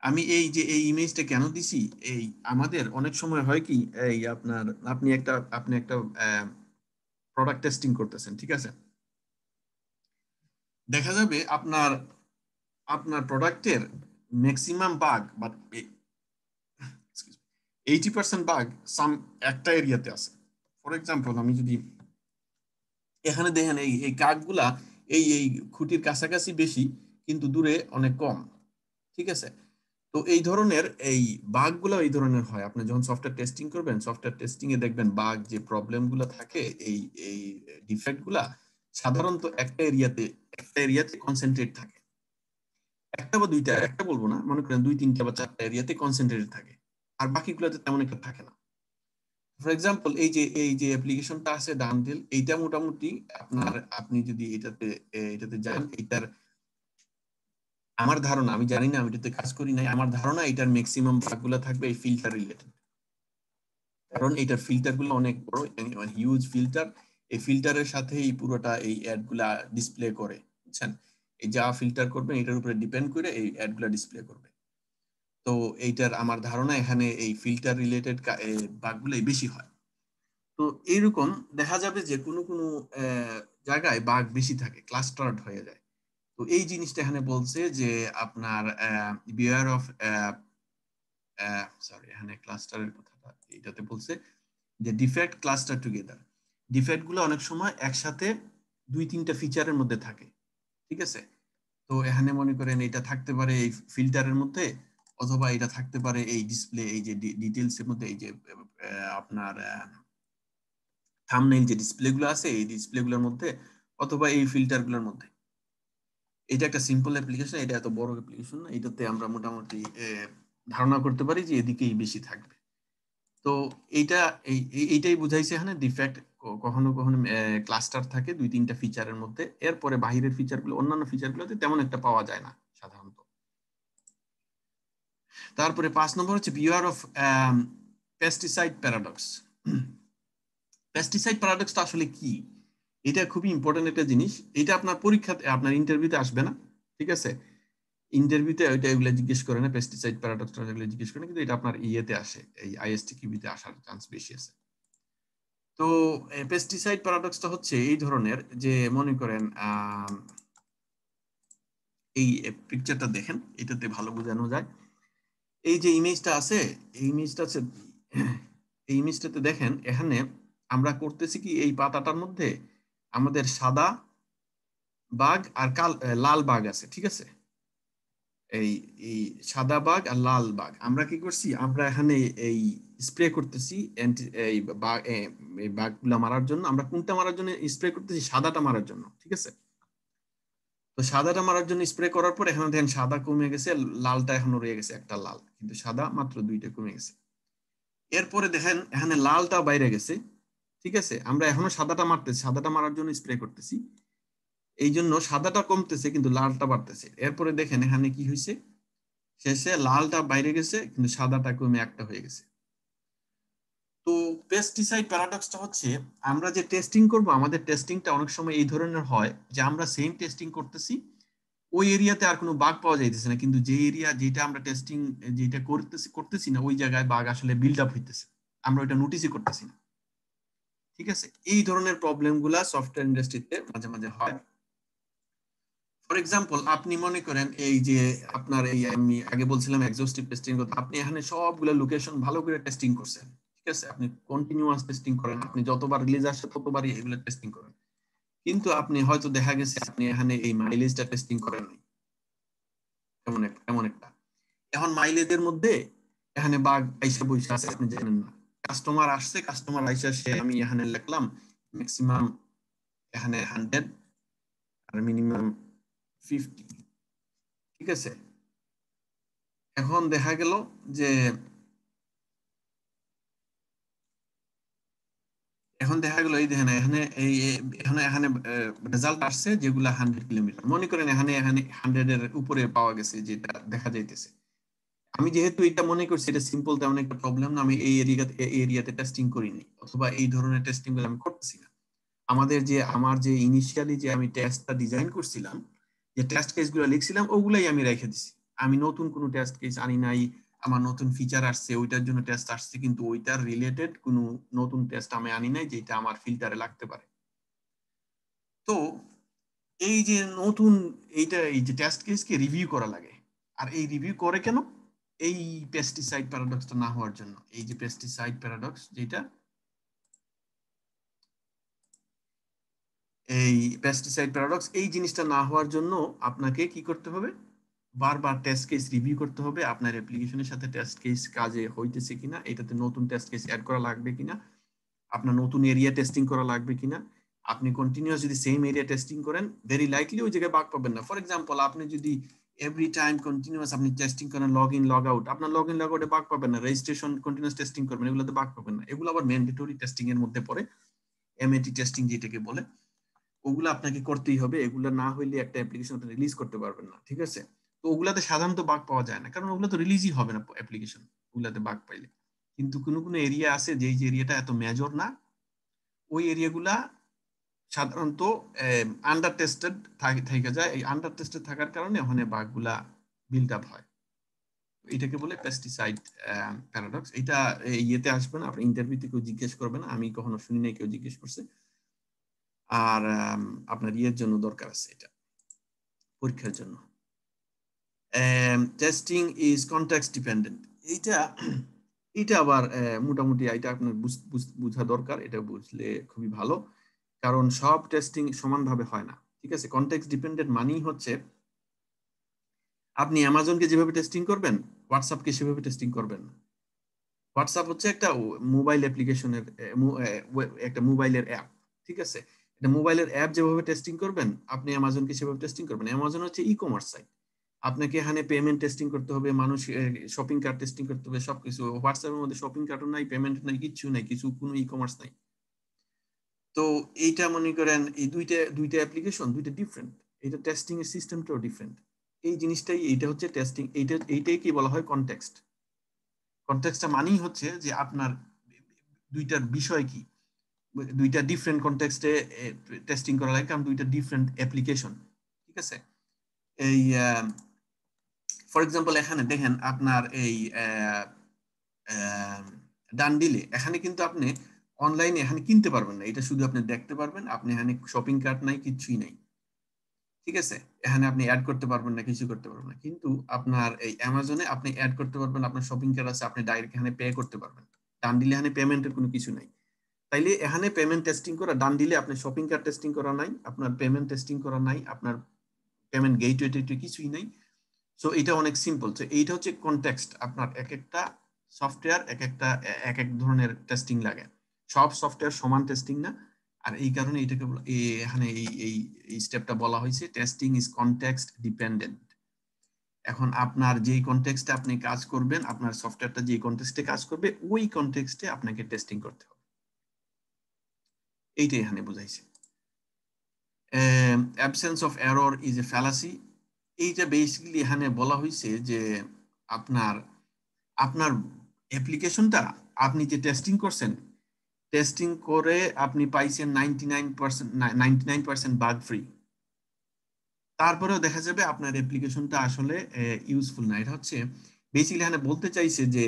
আমি এই যে এই ইমেজটা কেন দিছি, এই আমাদের অনেক সময় হয় কি, এই আপনার আপনি একটা প্রোডাক্ট টেস্টিং করতেছেন, ঠিক আছে, দেখা যাবে আপনার আপনার প্রোডাক্টের ম্যাক্সিমাম বাগ বা 80% বাগ একটা এরিয়াতে আছে। ফর এক্সাম্পল আমি যদি এখানে দেখেন এই এই কাকগুলা এই এই খুঁটির কাছাকাছি বেশি কিন্তু দূরে অনেক কম, ঠিক আছে। তো এই ধরনের এই বাগগুলো এই ধরনের হয়। আপনি যখন সফটওয়্যার টেস্টিং করবেন, সফটওয়্যার টেস্টিং এ দেখবেন বাগ যে প্রবলেমগুলো থাকে, এই এই ডিফেক্টগুলা সাধারণত একটা এরিয়াতে কনসেন্ট্রেট থাকে। একটা বা দুইটা, একটা বলবো না, মনে করেন 2, 3টা বা 4টা এরিয়াতে কনসেন্ট্রেটেড থাকে, আর বাকিগুলোতে তেমন একটা থাকে না। ফর এক্সাম্পল, এই যে অ্যাপ্লিকেশনটা আছে ডানডিল, এইটা মোটামুটি আপনি যদি এটাতে যান, এটার আমার ধারণা, আমি জানি না, আমি এটাতে কাজ করি নাই, আমার ধারণা এটার ম্যাক্সিমাম ভাগগুলো থাকবে এই ফিল্টার রিলেটেড। কারণ এটার ফিল্টার গুলো অনেক বড়, হিউজ ফিল্টার। এই ফিল্টারের সাথে এই পুরোটা এই অ্যাড গুলা ডিসপ্লে করে, বুঝছেন? এই যা ফিল্টার করবেন এটার উপরে ডিপেন্ড করে এই অ্যাড গুলা ডিসপ্লে করবে। তো এইটার আমার ধারণা এখানে এই ফিল্টার রিলেটেড বাগগুলাই বেশি হয়। তো এইরকম দেখা যাবে যে কোনো কোনো জায়গায় বাগ বেশি থাকে, ক্লাস্টার্ড হয়ে যায়। তো এই জিনিসটা এখানে বলছে যে আপনার বিওয়ার অফ, সরি, এখানে ক্লাস্টারের কথাটা এইটাতে বলছে যে ডিফেক্ট ক্লাস্টার টুগেদার। ডিফেক্ট গুলো অনেক সময় একসাথে 2-3টা ফিচারের মধ্যে থাকে, ঠিক আছে? তো এখানে মনে করেন এটা থাকতে পারে এই ফিল্টারের মধ্যে, অথবা এটা থাকতে পারে এই ডিসপ্লে, এই যে ডিটেইলস এর মধ্যে, এই যে আপনার থাম্বনেইল যে ডিসপ্লে গুলো আছে এই ডিসপ্লে গুলোর মধ্যে, অথবা এই ফিল্টার গুলোর মধ্যে। এটা একটা সিম্পল অ্যাপ্লিকেশন, এটা এত বড় অ্যাপ্লিকেশন না, এটাতে আমরা মোটামুটি ধারণা করতে পারি যে এদিকেই বেশি থাকবে। তো এইটা এইটাই বুঝাইছে এখানে ডিফেক্ট। কখনো কখনো ক্লাস্টার থাকে 2-3টা ফিচারের মধ্যে, এরপরে বাহিরের ফিচারগুলো, অন্যান্য ফিচারগুলোতে তেমন একটা পাওয়া যায় না সাধারণত। তারপরে 5 নম্বর হচ্ছে beware of pesticide paradox. Pesticide প্যারাডক্সটা আসলে কি? এটা খুবই ইম্পর্টেন্ট একটা জিনিস। এটা আপনার পরীক্ষাতে, আপনার ইন্টারভিউতে আসবে না, ঠিক আছে? ইন্টারভিউতে ওইটা এগুলো জিজ্ঞেস করে না, পেস্টিসাইড প্যারাডক্সটা এগুলো জিজ্ঞেস করে না, কিন্তু এটা আপনার ইয়েতে আসে, এই আইএসটিকিউবিতে আসার চান্স বেশি আছে। তো পেস্টিসাইড প্যারাডক্সটা হচ্ছে এই ধরনের যে, মনে করেন এই পিকচারটা দেখেন, এটাতে ভালো বোঝানো যায়। এই যে ইমেজটা আছে, এই ইমেজটা আছে, এই ইমেজটাতে দেখেন, এখানে আমরা করতেছি কি, এই পাতাটার মধ্যে আমাদের সাদা বাঘ আর লাল বাঘ আছে, ঠিক আছে? এই এই সাদা বাঘ আর লাল বাঘ আমরা কি করছি, আমরা এখানে এই স্প্রে করতেছি এই বাঘগুলা মারার জন্য। আমরা কোনটা মারার জন্য স্প্রে করতেছি? সাদাটা মারার জন্য, ঠিক আছে? তো সাদাটা মারার জন্য স্প্রে করার পর এখানে দেখেন সাদা কমে গেছে, লালটা এখনো রয়ে গেছে একটা লাল, কিন্তু সাদা মাত্র 2টা কমে গেছে। এরপরে দেখেন এখানে লালটা বাইরে গেছে, ঠিক আছে? আমরা এখনো সাদাটা মারতেছি, সাদাটা মারার জন্য স্প্রে করতেছি, এই জন্য সাদাটা কমতেছে কিন্তু লালটা বাড়তেছে। এরপরে দেখেন এখানে কি হয়েছে, শেষে লালটা বাইরে গেছে কিন্তু সাদাটা কমে একটা হয়ে গেছে। তো পেস্টিসাইড প্যারাডক্সটা হচ্ছে, আমরা যে টেস্টিং করব, আমাদের টেস্টিংটা অনেক সময় এই ধরনের হয় যে আমরা সেম টেস্টিং করতেছি, ওই এরিয়াতে আর কোনো বাগ পাওয়া যাইতেছে না, কিন্তু যে এরিয়া যেটা আমরা টেস্টিং যেটা করতেছি না, ওই জায়গায় বাগ আসলে বিল্ড আপ হইতেছে, আমরা ওইটা নোটিসই করতেছি না, ঠিক আছে? এই ধরনের প্রবলেম গুলা সফটওয়্যার ইন্ডাস্ট্রিতে মাঝে মাঝে হয়। ফর এক্সাম্পল, আপনি মনে করেন এই যে আপনার এই, আমি আগে বলছিলাম এক্সহস্টিভ টেস্টিং করতে, আপনি এখানে সবগুলো লোকেশন ভালো করে টেস্টিং করছেন, ঠিক আছে? আপনি কন্টিনিউয়াস টেস্টিং করেন, আপনি যতবার রিলিজ আসে ততবারই এগুলো টেস্টিং করেন, কিন্তু আপনি হয়তো দেখা গেছে আপনি এখানে এই মাইলেজটা টেস্টিং করেন নাই, এমন একটা। এখন মাইলেজের মধ্যে এখানে বাগ আইসা বইসা আছে, আপনি জানেন না। কাস্টমার আসছে, কাস্টমার আইসা সে, আমি এখানে লিখলাম ম্যাক্সিমাম এখানে 100 আর মিনিমাম 50, ঠিক আছে? এখন দেখা গেল যে এই দেখেন এখানে এখানে এখানে রেজাল্ট আসছে যেগুলা 100 কিলোমিটার, মনে করেন এখানে এখানে 100 এর উপরে পাওয়া গেছে যেটা দেখা যাইতেছে। আমি যেহেতু এটা মনে করছি এটা সিম্পল, তেমন একটা প্রবলেম না, আমি এই এরিয়াতে টেস্টিং করিনি, অথবা এই ধরনের টেস্টিং গুলো আমি করতেছি না। আমার যে ইনিশিয়ালি যে আমি টেস্টটা ডিজাইন করছিলাম, যে টেস্ট কেস গুলো লিখছিলাম, ওগুলাই আমি রেখে দিছি। আমি নতুন কোনো টেস্ট কেস আনি নাই, আমার নতুন ফিচার আসছে ওইটার জন্য টেস্ট আসছে, কিন্তু ওইটার রিলেটেড কোনো নতুন টেস্ট আমি আনি নাই যেটা আমার ফিল্টারে লাগতে পারে। তো এই যে নতুন এই যে টেস্ট কেসকে রিভিউ করা লাগে, আর এই রিভিউ করে কেন? এই পেস্টিসাইড প্যারাডক্সটা না হওয়ার জন্য। এই যে পেস্টিসাইড প্যারাডক্স যেটা, এই পেস্টিসাইড প্যারাডক্স, এই জিনিসটা না হওয়ার জন্য আপনাকে কি করতে হবে? বারবার টেস্ট কেস রিভিউ করতে হবে, আপনার অ্যাপ্লিকেশনের সাথে টেস্ট কেস কাজে হইতেছে কিনা, এটাতে নতুন টেস্ট কেস অ্যাড করা লাগবে কিনা, আপনার নতুন এরিয়া টেস্টিং করা লাগবে কিনা। আপনি কন্টিনিউয়াস যদি সেম এরিয়া টেস্টিং করেন, ভেরি লাইকলি ওই জায়গায় বাগ পাবেন না। ফর এক্সাম্পল, আপনি যদি এভরি টাইম কন্টিনিউয়াস আপনি টেস্টিং করেন লগ ইন লগ আউট, আপনার লগ ইন লগ আউটে বাগ পাবেন না। রেজিস্ট্রেশন কন্টিনিউয়াস টেস্টিং করবেন, এগুলোতে বাগ পাবেন না। এগুলো আবার ম্যান্ডেটরি টেস্টিং এর মধ্যে পড়ে, এমএটি টেস্টিং যেটাকে বলে, ওগুলো আপনাকে করতেই হবে। এগুলো না হইলে একটা অ্যাপ্লিকেশন আপনি রিলিজ করতে পারবেন না, ঠিক আছে? তো ওগুলাতে সাধারণত বাগ পাওয়া যায় না, কারণ ওগুলো তো রিলিজই হবে না অ্যাপ্লিকেশন ওগুলাতে বাগ পাইলে। কিন্তু কোনো কোনো এরিয়া আছে যে এরিয়াটা এত মেজর না, ওই এরিয়াগুলা সাধারণত আন্ডার টেস্টেড থেকে যায়। এই আন্ডার টেস্টেড থাকার কারণে ওখানে বাগগুলা বিল্ড আপ হয়। এটাকে বলে পেস্টিসাইড প্যারাডক্স। এটা ইয়েতে আসবে না, আপনি ইন্টারভিউতে কেউ জিজ্ঞেস করবে না, আমি কখনো শুনি নাই কেউ জিজ্ঞেস করছে। আর আপনার ইয়ের জন্য দরকার আছে, এটা পরীক্ষার জন্য। Testing is context dependent. এটা আবার মোটামুটি এটা আপনার বোঝা দরকার, এটা বুঝলে খুবই ভালো, কারণ সব টেস্টিং সমানভাবে হয় না, ঠিক আছে? কনটেক্সট ডিপেন্ডেন্ট মানেই হচ্ছে আপনি অ্যামাজনকে যেভাবে টেস্টিং করবেন, হোয়াটসঅ্যাপকে সেভাবে টেস্টিং করবেন না। হোয়াটসঅ্যাপ হচ্ছে একটা মোবাইল অ্যাপ্লিকেশনের একটা মোবাইলের অ্যাপ, ঠিক আছে? এটা মোবাইলের অ্যাপ যেভাবে টেস্টিং করবেন, আপনি অ্যামাজনকে সেভাবে টেস্টিং করবেন। অ্যামাজন হচ্ছে ই কমার্স সাইট, আপনাকে এখানে পেমেন্ট টেস্টিং করতে হবে, মানুষ শপিং কার্ট টেস্টিং করতে হবে, সবকিছু। হোয়াটসঅ্যাপের মধ্যে শপিং কার্টও নাই, পেমেন্ট নাই, কিচ্ছু নাই, কিছু কোনো ই কমার্স নাই। তো এইটা মনে করেন এই দুইটা অ্যাপ্লিকেশন দুইটা ডিফারেন্ট, এটা টেস্টিং এর সিস্টেমটাও ডিফারেন্ট। এই জিনিসটাই, এইটা হচ্ছে টেস্টিং, এইটাই কি বলা হয় কনটেক্সট। কনটেক্সটটা মানেই হচ্ছে যে আপনার দুইটার বিষয় কি, দুইটা ডিফারেন্ট কনটেক্সটে টেস্টিং করা লাগে, কারণ দুইটা ডিফারেন্ট অ্যাপ্লিকেশন, ঠিক আছে? এই ফর এক্সাম্পল এখানে দেখেন আপনার এই ডান ডিলে, এখানে কিন্তু আপনি অনলাইনে এখানে কিনতে পারবেন না, এটা শুধু আপনি দেখতে পারবেন। আপনি এখানে শপিং কার্ট নাই, কিচ্ছুই নাই, ঠিক আছে? এখানে আপনি অ্যাড করতে পারবেন না, কিছু করতে পারবেন না। কিন্তু আপনার এই অ্যামাজনে আপনি অ্যাড করতে পারবেন, আপনার শপিং কার্ট আছে, আপনি ডাইরেক্ট এখানে পে করতে পারবেন। ডান দিলে এখানে পেমেন্টের কোনো কিছু নাই। তাইলে এখানে পেমেন্ট টেস্টিং করা, ডান দিলে আপনি শপিং কার্ট টেস্টিং করা নাই, আপনার পেমেন্ট টেস্টিং করা নাই, আপনার পেমেন্ট গেটওয়ে টেটওয়ে কিছুই নাই। সো এটা অনেক সিম্পল। তো এইটা হচ্ছে কনটেক্সট। আপনার এক একটা সফটওয়্যার এক এক ধরনের টেস্টিং লাগে, সব সফটওয়্যার সমান টেস্টিং না। আর এই কারণে এটাকে এখানে এই স্টেপটা বলা হয়েছে টেস্টিং ইজ কনটেক্সট ডিপেন্ডেন্ট। এখন আপনার যেই কনটেক্সটে আপনি কাজ করবেন, আপনার সফটওয়্যারটা যেই কনটেক্সটে কাজ করবে, ওই কনটেক্সটে আপনাকে টেস্টিং করতে হবে, এইটাই এখানে বোঝাইছে। Absence of error is a fallacy. এইটা বেসিক্যালি এখানে বলা হয়েছে যে আপনার অ্যাপ্লিকেশনটা আপনি যে টেস্টিং করছেন, টেস্টিং করে আপনি পাইছেন 99% বাগ ফ্রি, তারপরেও দেখা যাবে আপনার অ্যাপ্লিকেশনটা আসলে ইউজফুল না। এটা হচ্ছে বেসিক্যালি এখানে বলতে চাইছে যে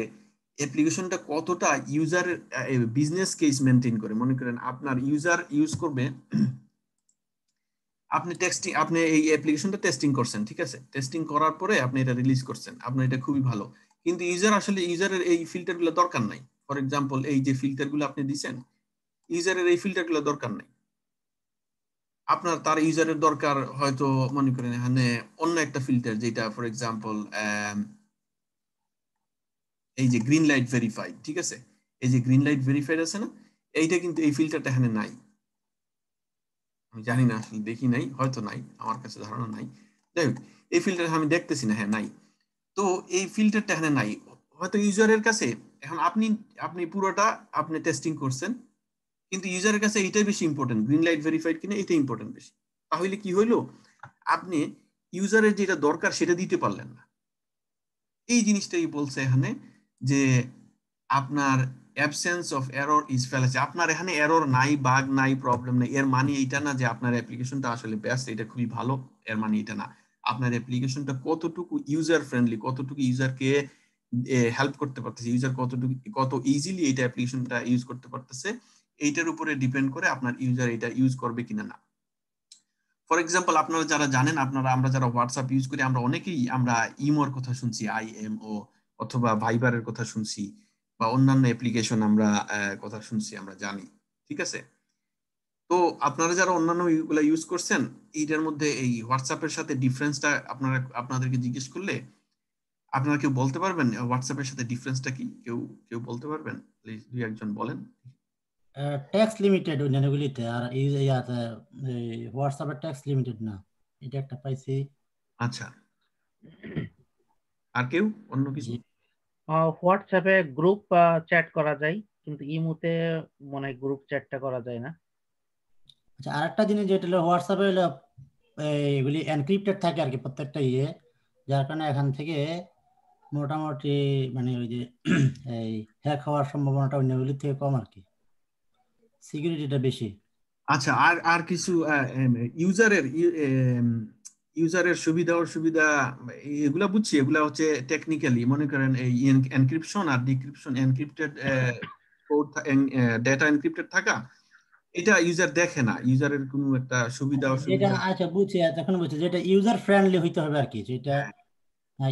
অ্যাপ্লিকেশনটা কতটা ইউজার বিজনেস কেস মেনটেন করে। মনে করেন আপনার ইউজার ইউজ করবে, আপনি এই অ্যাপ্লিকেশনটা টেস্টিং করছেন, ঠিক আছে? টেস্টিং করার পরে আপনি এটা রিলিজ করছেন, আপনার এটা খুবই ভালো, কিন্তু ইউজারের এই ফিল্টারগুলো দরকার নাই। ফর এক্সাম্পল, এই যে ফিল্টারগুলো আপনি দিছেন, ইউজারের এই ফিল্টারগুলো দরকার নাই। তার ইউজারের দরকার হয়তো মনে করেন এখানে অন্য একটা ফিল্টার, যেটা ফর এক্সাম্পল এই যে গ্রিন লাইট ভেরিফাইড, ঠিক আছে? এই যে গ্রিন লাইট ভেরিফাইড আছে না, এইটা কিন্তু এই ফিল্টারটা এখানে নাই। আমি জানি না, আসলে দেখি নাই, হয়তো নাই, আমার কাছে ধারণা নাই। যাই হোক, এই ফিল্টার আমি দেখতেছি না, হ্যাঁ নাই। তো এই ফিল্টারটা এখানে নাই, হয়তো ইউজারের কাছে। এখন আপনি পুরোটা আপনি টেস্টিং করছেন, কিন্তু ইউজারের কাছে এইটাই বেশি ইম্পর্টেন্ট, গ্রিন লাইট ভেরিফাইড কিনা এটা ইম্পর্টেন্ট বেশি। তাহলে কি হইলো, আপনি ইউজারের যেটা দরকার সেটা দিতে পারলেন না। এই জিনিসটাই বলছে এখানে যে আপনার absence of error is fallacy. আপনার এখানে এরর নাই, বাগ নাই, প্রবলেম নাই, এর মানে এটা না যে আপনার অ্যাপ্লিকেশনটা আসলে বেস্ট, এটা খুবই ভালো, এর মানে এটা না। আপনার অ্যাপ্লিকেশনটা কতটুকু ইউজার ফ্রেন্ডলি, কতটুকু ইউজারকে হেল্প করতে পারতেছে, ইউজার কত ইজিলি এটা অ্যাপ্লিকেশনটা ইউজ করতে পারতেছে, এইটার উপরে ডিপেন্ড করে আপনার ইউজার এটা ইউজ করবে কিনা না। ফর এক্সাম্পল, আপনারা যারা জানেন, আমরা যারা হোয়াটসঅ্যাপ ইউজ করি, আমরা অনেকেই আমরা ইমোর কথা শুনছি, IMO, অথবা ভাইবারের কথা শুনছি, বা অন্যান্য অ্যাপ্লিকেশন আমরা কথা শুনছি, আমরা জানি, ঠিক আছে? তো আপনারা যারা অন্যান্য এগুলা ইউজ করছেন, এইটার মধ্যে এই হোয়াটসঅ্যাপের সাথে ডিফারেন্সটা আপনাদেরকে জিজ্ঞেস করলে আপনারা কেউ বলতে পারবেন হোয়াটসঅ্যাপের সাথে ডিফারেন্সটা কি? কেউ কেউ বলতে পারবেন? প্লিজ দুই একজন বলেন। ট্যাক্স লিমিটেড ওইগুলিতে, আর এই ইয়াতে হোয়াটসঅ্যাপের ট্যাক্স লিমিটেড না, এটা একটা পাইছি। আচ্ছা, আর কেউ অন্য কিছু? হোয়াটসঅ্যাপে গ্রুপ চ্যাট করা যায়, কিন্তু ইমুতে মনে হয় গ্রুপ চ্যাটটা করা যায় না। আচ্ছা, আরেকটা জিনিস যেটা হলো হোয়াটসঅ্যাপে হলো এগুলি এনক্রিপ্টেড থাকে আর কি প্রত্যেকটা যার কারণে এখান থেকে মোটামুটি মানে ওই যে এই হ্যাক হওয়ার সম্ভাবনাটা অন্যগুলির থেকে কম আর কি, সিকিউরিটিটা বেশি। আচ্ছা, আর আর কিছু ইউজারের সুবিধা অসুবিধা এগুলা বুঝছি, এগুলা হচ্ছে টেকনিক্যালি মনে করেন এই এনক্রিপশন আর decryption, encrypted code, data encrypted থাকা, এটা ইউজার দেখে না, ইউজারের কোনো একটা সুবিধা যেটা অসুবিধা। আচ্ছা বুঝছি, এখন বুঝছি যেটা ইউজার ফ্রেন্ডলি হইতে হবে আর কি, যেটা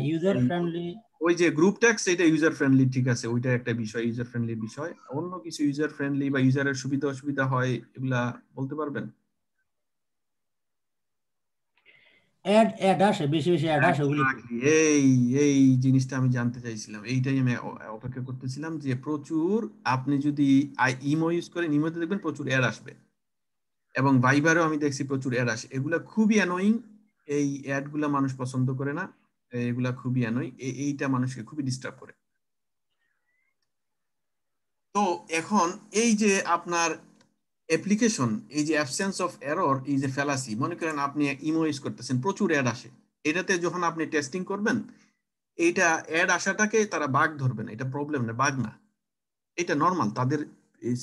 ইউজার ফ্রেন্ডলি। ওই যে গ্রুপ ট্যাক্স, এটা ইউজার ফ্রেন্ডলি, ঠিক আছে, ওইটা একটা বিষয়, ইউজার ফ্রেন্ডলি বিষয়। অন্য কিছু ইউজার ফ্রেন্ডলি বা ইউজারের সুবিধা অসুবিধা হয় এগুলা বলতে পারবেন? অ্যাড আসে, বেশি বেশি অ্যাড আসে ওগুলি। এই এই জিনিসটা আমি জানতে চাইছিলাম, এইটাই আমি অপেক্ষা করতেছিলাম, যে প্রচুর আপনি যদি ইমো ইউজ করেন, ইমোতে দেখবেন প্রচুর অ্যাড আসবে, এবং ভাইবারও আমি দেখছি প্রচুর অ্যাড আসে, এগুলা খুবই অ্যানোয়িং। এই অ্যাড গুলা মানুষ পছন্দ করে না, এগুলা খুবই অ্যানোয়িং, এইটা মানুষকে খুবই ডিস্টার্ব করে। তো এখন এই যে আপনার অ্যাপ্লিকেশন, এই যে অ্যাবসেন্স অফ এরর, এই যে ফ্যালাসি, মনে করেন আপনি ইমো ইউজ করতেছেন, প্রচুর অ্যাড আসে, এটাতে যখন আপনি টেস্টিং করবেন, এইটা অ্যাড আসাটাকে তারা বাগ ধরবে না, এটা প্রবলেম না, বাগ না, এটা নর্মাল, তাদের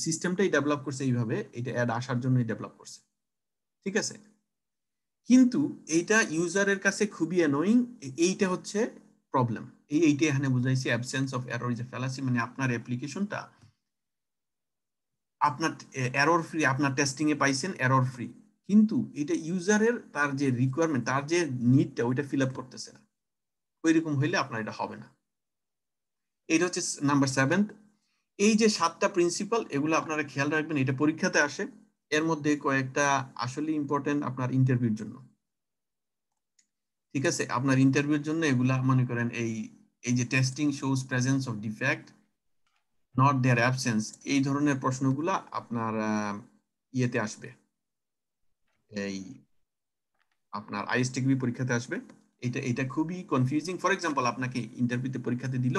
সিস্টেমটাই ডেভেলপ করছে এইভাবে, এটা অ্যাড আসার জন্যই ডেভেলপ করছে, ঠিক আছে। কিন্তু এইটা ইউজারের কাছে খুবই অ্যানোয়িং, এইটা হচ্ছে প্রবলেম। এইটা এখানে বুঝাইছি, absence of error is a fallacy, মানে আপনার অ্যাপ্লিকেশনটা আপনার এরর ফ্রি, আপনার টেস্টিং এ পাইছেন এরর ফ্রি, কিন্তু এটা ইউজারের তার যে রিকোয়ারমেন্ট, তার যে নিডটা, ওইটা ফিল আপ করতেছে না, ওইরকম হইলে আপনার এটা হবে না। এটা হচ্ছে নাম্বার 7। এই যে 7টা প্রিন্সিপাল, এগুলো আপনারা খেয়াল রাখবেন, এটা পরীক্ষাতে আসে, এর মধ্যে কয়েকটা আসলে ইম্পর্টেন্ট আপনার ইন্টারভিউর জন্য, ঠিক আছে। আপনার ইন্টারভিউর জন্য এগুলা মনে করেন এই এই যে testing shows presence of defect not their absence, এই ধরনের প্রশ্নগুলা আপনার ইয়েতে আসবে, এই আপনার আইএসটিকিউ পরীক্ষাতে আসবে। এটা এটা খুবই কনফিউজিং। ফর এক্সাম্পল, আপনাকে ইন্টারভিউতে পরীক্ষাতে দিল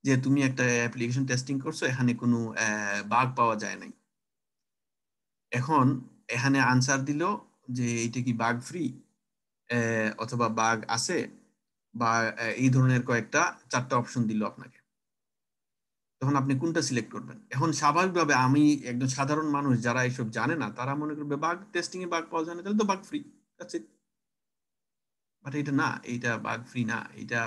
যে তুমি একটা অ্যাপ্লিকেশন টেস্টিং করছো, এখানে কোনো বাগ পাওয়া যায় নাই, এখন এখানে আনসার দিল যে এটা কি বাগ ফ্রি অথবা বাগ আছে, বা এই ধরনের কয়েকটা 4টা অপশন দিল আপনাকে, তখন আপনি কোনটা সিলেক্ট করবেন? এখন স্বাভাবিকভাবে আমি একজন সাধারণ মানুষ যারা এসব জানে না, তারা মনে করবে বাগ টেস্টিং এ বাগ পাওয়া যায় না, তাহলে তো bug free, that's it. But এটা না, এটা বাগ ফ্রি না, এটা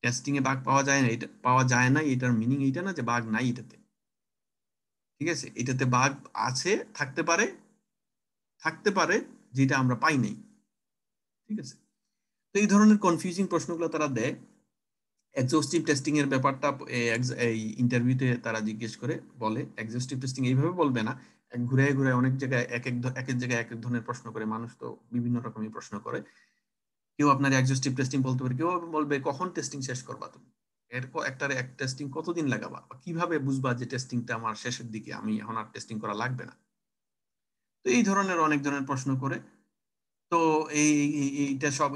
টেস্টিং এ বাগ পাওয়া যায় না, এটা পাওয়া যায় না, এটার মিনিং এইটা না যে বাগ নাই এটাতে, ঠিক আছে। এটাতে বাগ আছে, থাকতে পারে যেটা আমরা পাই নাই, ঠিক আছে। তো এই ধরনের কনফিউজিং প্রশ্নগুলো তারা দেয়। এক্সহস্টিভ টেস্টিং এর ব্যাপারটা এই ইন্টারভিউতে তারা জিজ্ঞেস করে, বলে এক্সহস্টিভ টেস্টিং এইভাবে বলবে না, ঘুরে ঘুরে অনেক জায়গায় এক এক জায়গায় এক এক ধরনের প্রশ্ন করে, মানুষ তো বিভিন্ন রকমের প্রশ্ন করে। কেউ আপনার এক্সহস্টিভ টেস্টিং বলতে পারে, কেউ বলবে কখন টেস্টিং শেষ করবা তুমি, এক টেস্টিং কতদিন লাগাবা, বা কিভাবে বুঝবা যে টেস্টিংটা আমার শেষের দিকে, আমি এখন আর টেস্টিং করা লাগবে না। তো এই ধরনের অনেক ধরনের প্রশ্ন করে। তো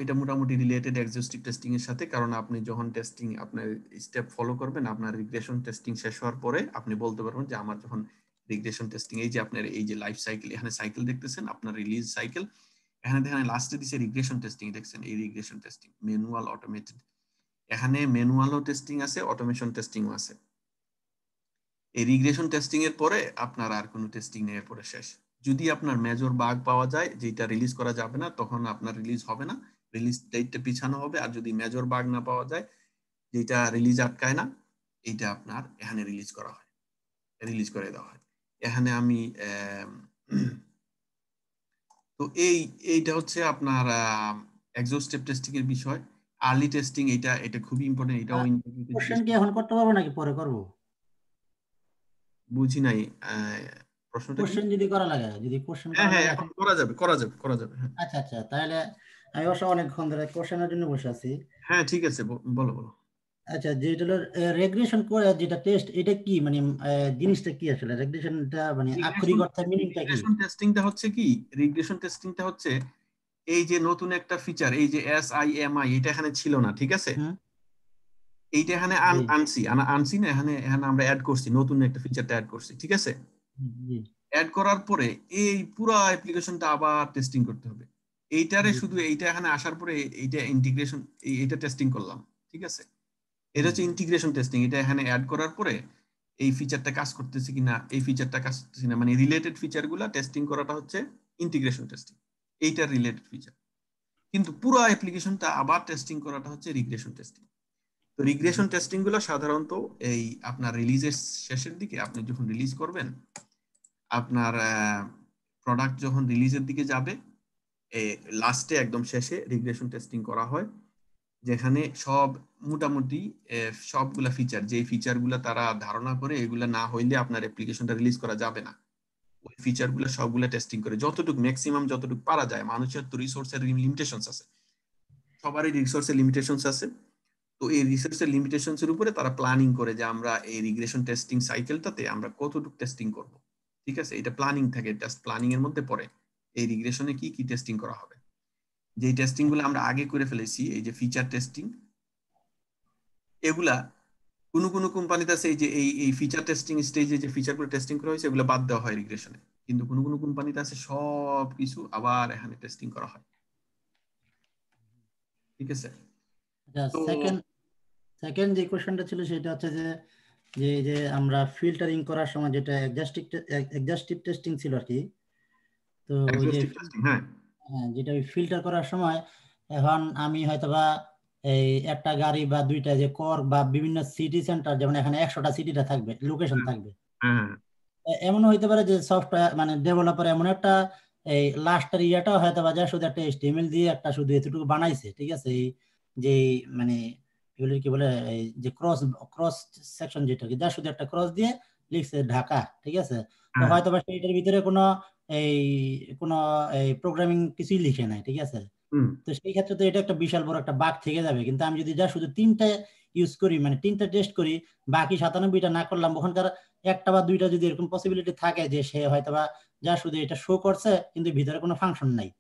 এটা মোটামুটি রিলেটেড এক্সহস্টিভ টেস্টিং এর সাথে, কারণ আপনি যখন টেস্টিং আপনার স্টেপ ফলো করবেন, আপনার রিগ্রেশন টেস্টিং শেষ হওয়ার পরে আপনি বলতে পারবেন যে আমার যখন রিগ্রেশন টেস্টিং, এই যে আপনার এই যে লাইফ সাইকেল, এখানে সাইকেল দেখতেছেন, আপনার রিলিজ সাইকেল, এখানে দেখেন লাস্টে দিছে রিগ্রেশন টেস্টিং, দেখছেন এই রিগ্রেশন টেস্টিং ম্যানুয়াল অটোমেটেড, এখানে ম্যানুয়ালও টেস্টিং আছে, অটোমেশন টেস্টিংও আছে। এই রিগ্রেশন টেস্টিং এর পরে আপনার আর কোনো টেস্টিং নেই, এর পরে শেষ। যদি আপনার মেজর বাগ পাওয়া যায় যেটা রিলিজ করা যাবে না, তখন আপনার রিলিজ হবে না, রিলিজ ডেটটা পিছানো হবে। আর যদি মেজর বাগ না পাওয়া যায়, যেটা রিলিজ আটকায় না, এইটা আপনার এখানে রিলিজ করা হয়, রিলিজ করে দেওয়া হয়। এখানে আমি তো এইটা হচ্ছে আপনার এক্সহস্টিভ টেস্টিং এর বিষয়। আর্লি টেস্টিং, এটা খুবই ইম্পর্টেন্ট, এটাও ইন্টারভিউতে কোশ্চেন কি এখন করতে পারবো নাকি পরে করবো? বুঝি নাই প্রশ্নটা কি? কোশ্চেন যদি করা লাগে, যদি কোশ্চেন হ্যাঁ করা হ্যাঁ লাগে এখন এখন। করা যাবে হ্যাঁ। আচ্ছা আচ্ছা, তাহলে আমি অবশ্য অনেকক্ষণ ধরে কোশ্চেনের জন্য বসে আছি। হ্যাঁ ঠিক আছে, বলো বলো। আচ্ছা, যেটা হলো রেগ্রেশন করে যেটা টেস্ট, এটা কি মানে জিনিসটা কি আসলে রেগ্রেশনটা, মানে আক্ষরিক অর্থে মিনিংটা কি? রিগ্রেশন টেস্টিংটা হচ্ছে কি, রিগ্রেশন টেস্টিংটা হচ্ছে এই যে নতুন একটা ফিচার, এই যে SIMI, এটা এখানে ছিল না, ঠিক আছে? হুম, এইটা এখানে জি আনছি না, এখানে এখানে আমরা অ্যাড করছি, নতুন একটা ফিচারটা অ্যাড করছি, ঠিক আছে? জি অ্যাড করার পরে এই পুরো অ্যাপ্লিকেশনটা আবার টেস্টিং করতে হবে। এইটারে জি। শুধু এইটা এখানে আসার পরে এইটা ইন্টিগ্রেশন, এইটা টেস্টিং করলাম, ঠিক আছে? এটা হচ্ছে ইন্টিগ্রেশন টেস্টিং। এটা এখানে অ্যাড করার পরে এই ফিচারটা কাজ করতেছে কিনা, এই ফিচারটা কাজ করতেছে কিনা, মানে রিলেটেড ফিচারগুলো টেস্টিং করাটা হচ্ছে ইন্টিগ্রেশন টেস্টিং, এইটা রিলেটেড ফিচার। কিন্তু পুরো অ্যাপ্লিকেশনটা আবার টেস্টিং করাটা হচ্ছে রিগ্রেশন টেস্টিং। তো রিগ্রেশন টেস্টিং গুলো সাধারণত এই আপনার রিলিজের শেষের দিকে, আপনি যখন রিলিজ করবেন, আপনার প্রোডাক্ট যখন রিলিজের দিকে যাবে, লাস্টে একদম শেষে রিগ্রেশন টেস্টিং করা হয়, যেখানে সব মোটামুটি সবগুলা ফিচার, যে ফিচারগুলো তারা ধারণা করে এগুলা না হইলে আপনার অ্যাপ্লিকেশনটা রিলিজ করা যাবে না, ওই ফিচারগুলো সবগুলা টেস্টিং করে যতটুকু ম্যাক্সিমাম যতটুকু পারা যায়। মানুষের তো রিসোর্সের লিমিটেশনস আছে, সবারই রিসোর্সের লিমিটেশনস আছে। তো এই রিসোর্সের লিমিটেশনস এর উপরে তারা প্ল্যানিং করে যে আমরা এই রিগ্রেশন টেস্টিং সাইকেলটাতে আমরা কতটুকু টেস্টিং করব, ঠিক আছে? এটা প্ল্যানিং থাকে, জাস্ট প্ল্যানিং এর মধ্যে পড়ে এই রিগ্রেশনে কি কি টেস্টিং করা হবে। যে টেস্টিং গুলো আমরা আগে করে ফেলেছি, এই যে ফিচার টেস্টিং, এগুলা কোনো কোনো কোম্পানিতে আছে এই যে এই ফিচার টেস্টিং স্টেজে যে ফিচারগুলো টেস্টিং করা হয়েছে এগুলো বাদ দেওয়া হয় রিগ্রেশনে। কিন্তু কোনো কোনো কোম্পানিতে আছে সব কিছু আবার এখানে টেস্টিং করা হয়, ঠিক আছে? আচ্ছা, তো সেকেন্ড সেকেন্ড যে কোশ্চেনটা ছিল সেটা হচ্ছে যে যে যে আমরা ফিল্টারিং করার সময় যেটা এক্সহাস্টিভ টেস্টিং ছিল আর কি। তো ওই যে এক্সহস্টিভ টেস্টিং, হ্যাঁ যেটা ফিল্টার করার সময় এখন আমি হয়তোবা এই একটা গাড়ি বা দুইটা যে কর বা বিভিন্ন সিটি সেন্টার, যেমন এখানে 100টা সিটিটা থাকবে, লোকেশন থাকবে। হ্যাঁ এমন হইতে পারে যে সফটওয়্যার মানে ডেভেলপার এমন একটা এই লাস্টের ইয়াটা হয়তো বা যা শুধু একটা HTML দিয়ে একটা শুধু এতটুকু বানাইছে, ঠিক আছে? এই যে মানে এগুলো কি বলে, এই যে ক্রস ক্রস সেকশন যেটা কি, যা শুধু একটা ক্রস দিয়ে লিখছে ঢাকা, ঠিক আছে? তো হ্যাঁ হয়তো বা সেইটার ভিতরে কোনো এই কোনো এই প্রোগ্রামিং কিছুই লিখে নাই, ঠিক আছে? হুম তো সেই ক্ষেত্রে তো এটা একটা বিশাল বড় একটা বাগ থেকে যাবে। কিন্তু আমি যদি যা শুধু 3টা ইউজ করি, মানে 3টা টেস্ট করি, বাকি 97টা না করলাম, ওখানকার একটা বা দুইটা যদি এরকম পসিবিলিটি থাকে যে সে হয়তো বা যা শুধু এটা শো করছে কিন্তু ভিতরে কোনো ফাংশন নাই,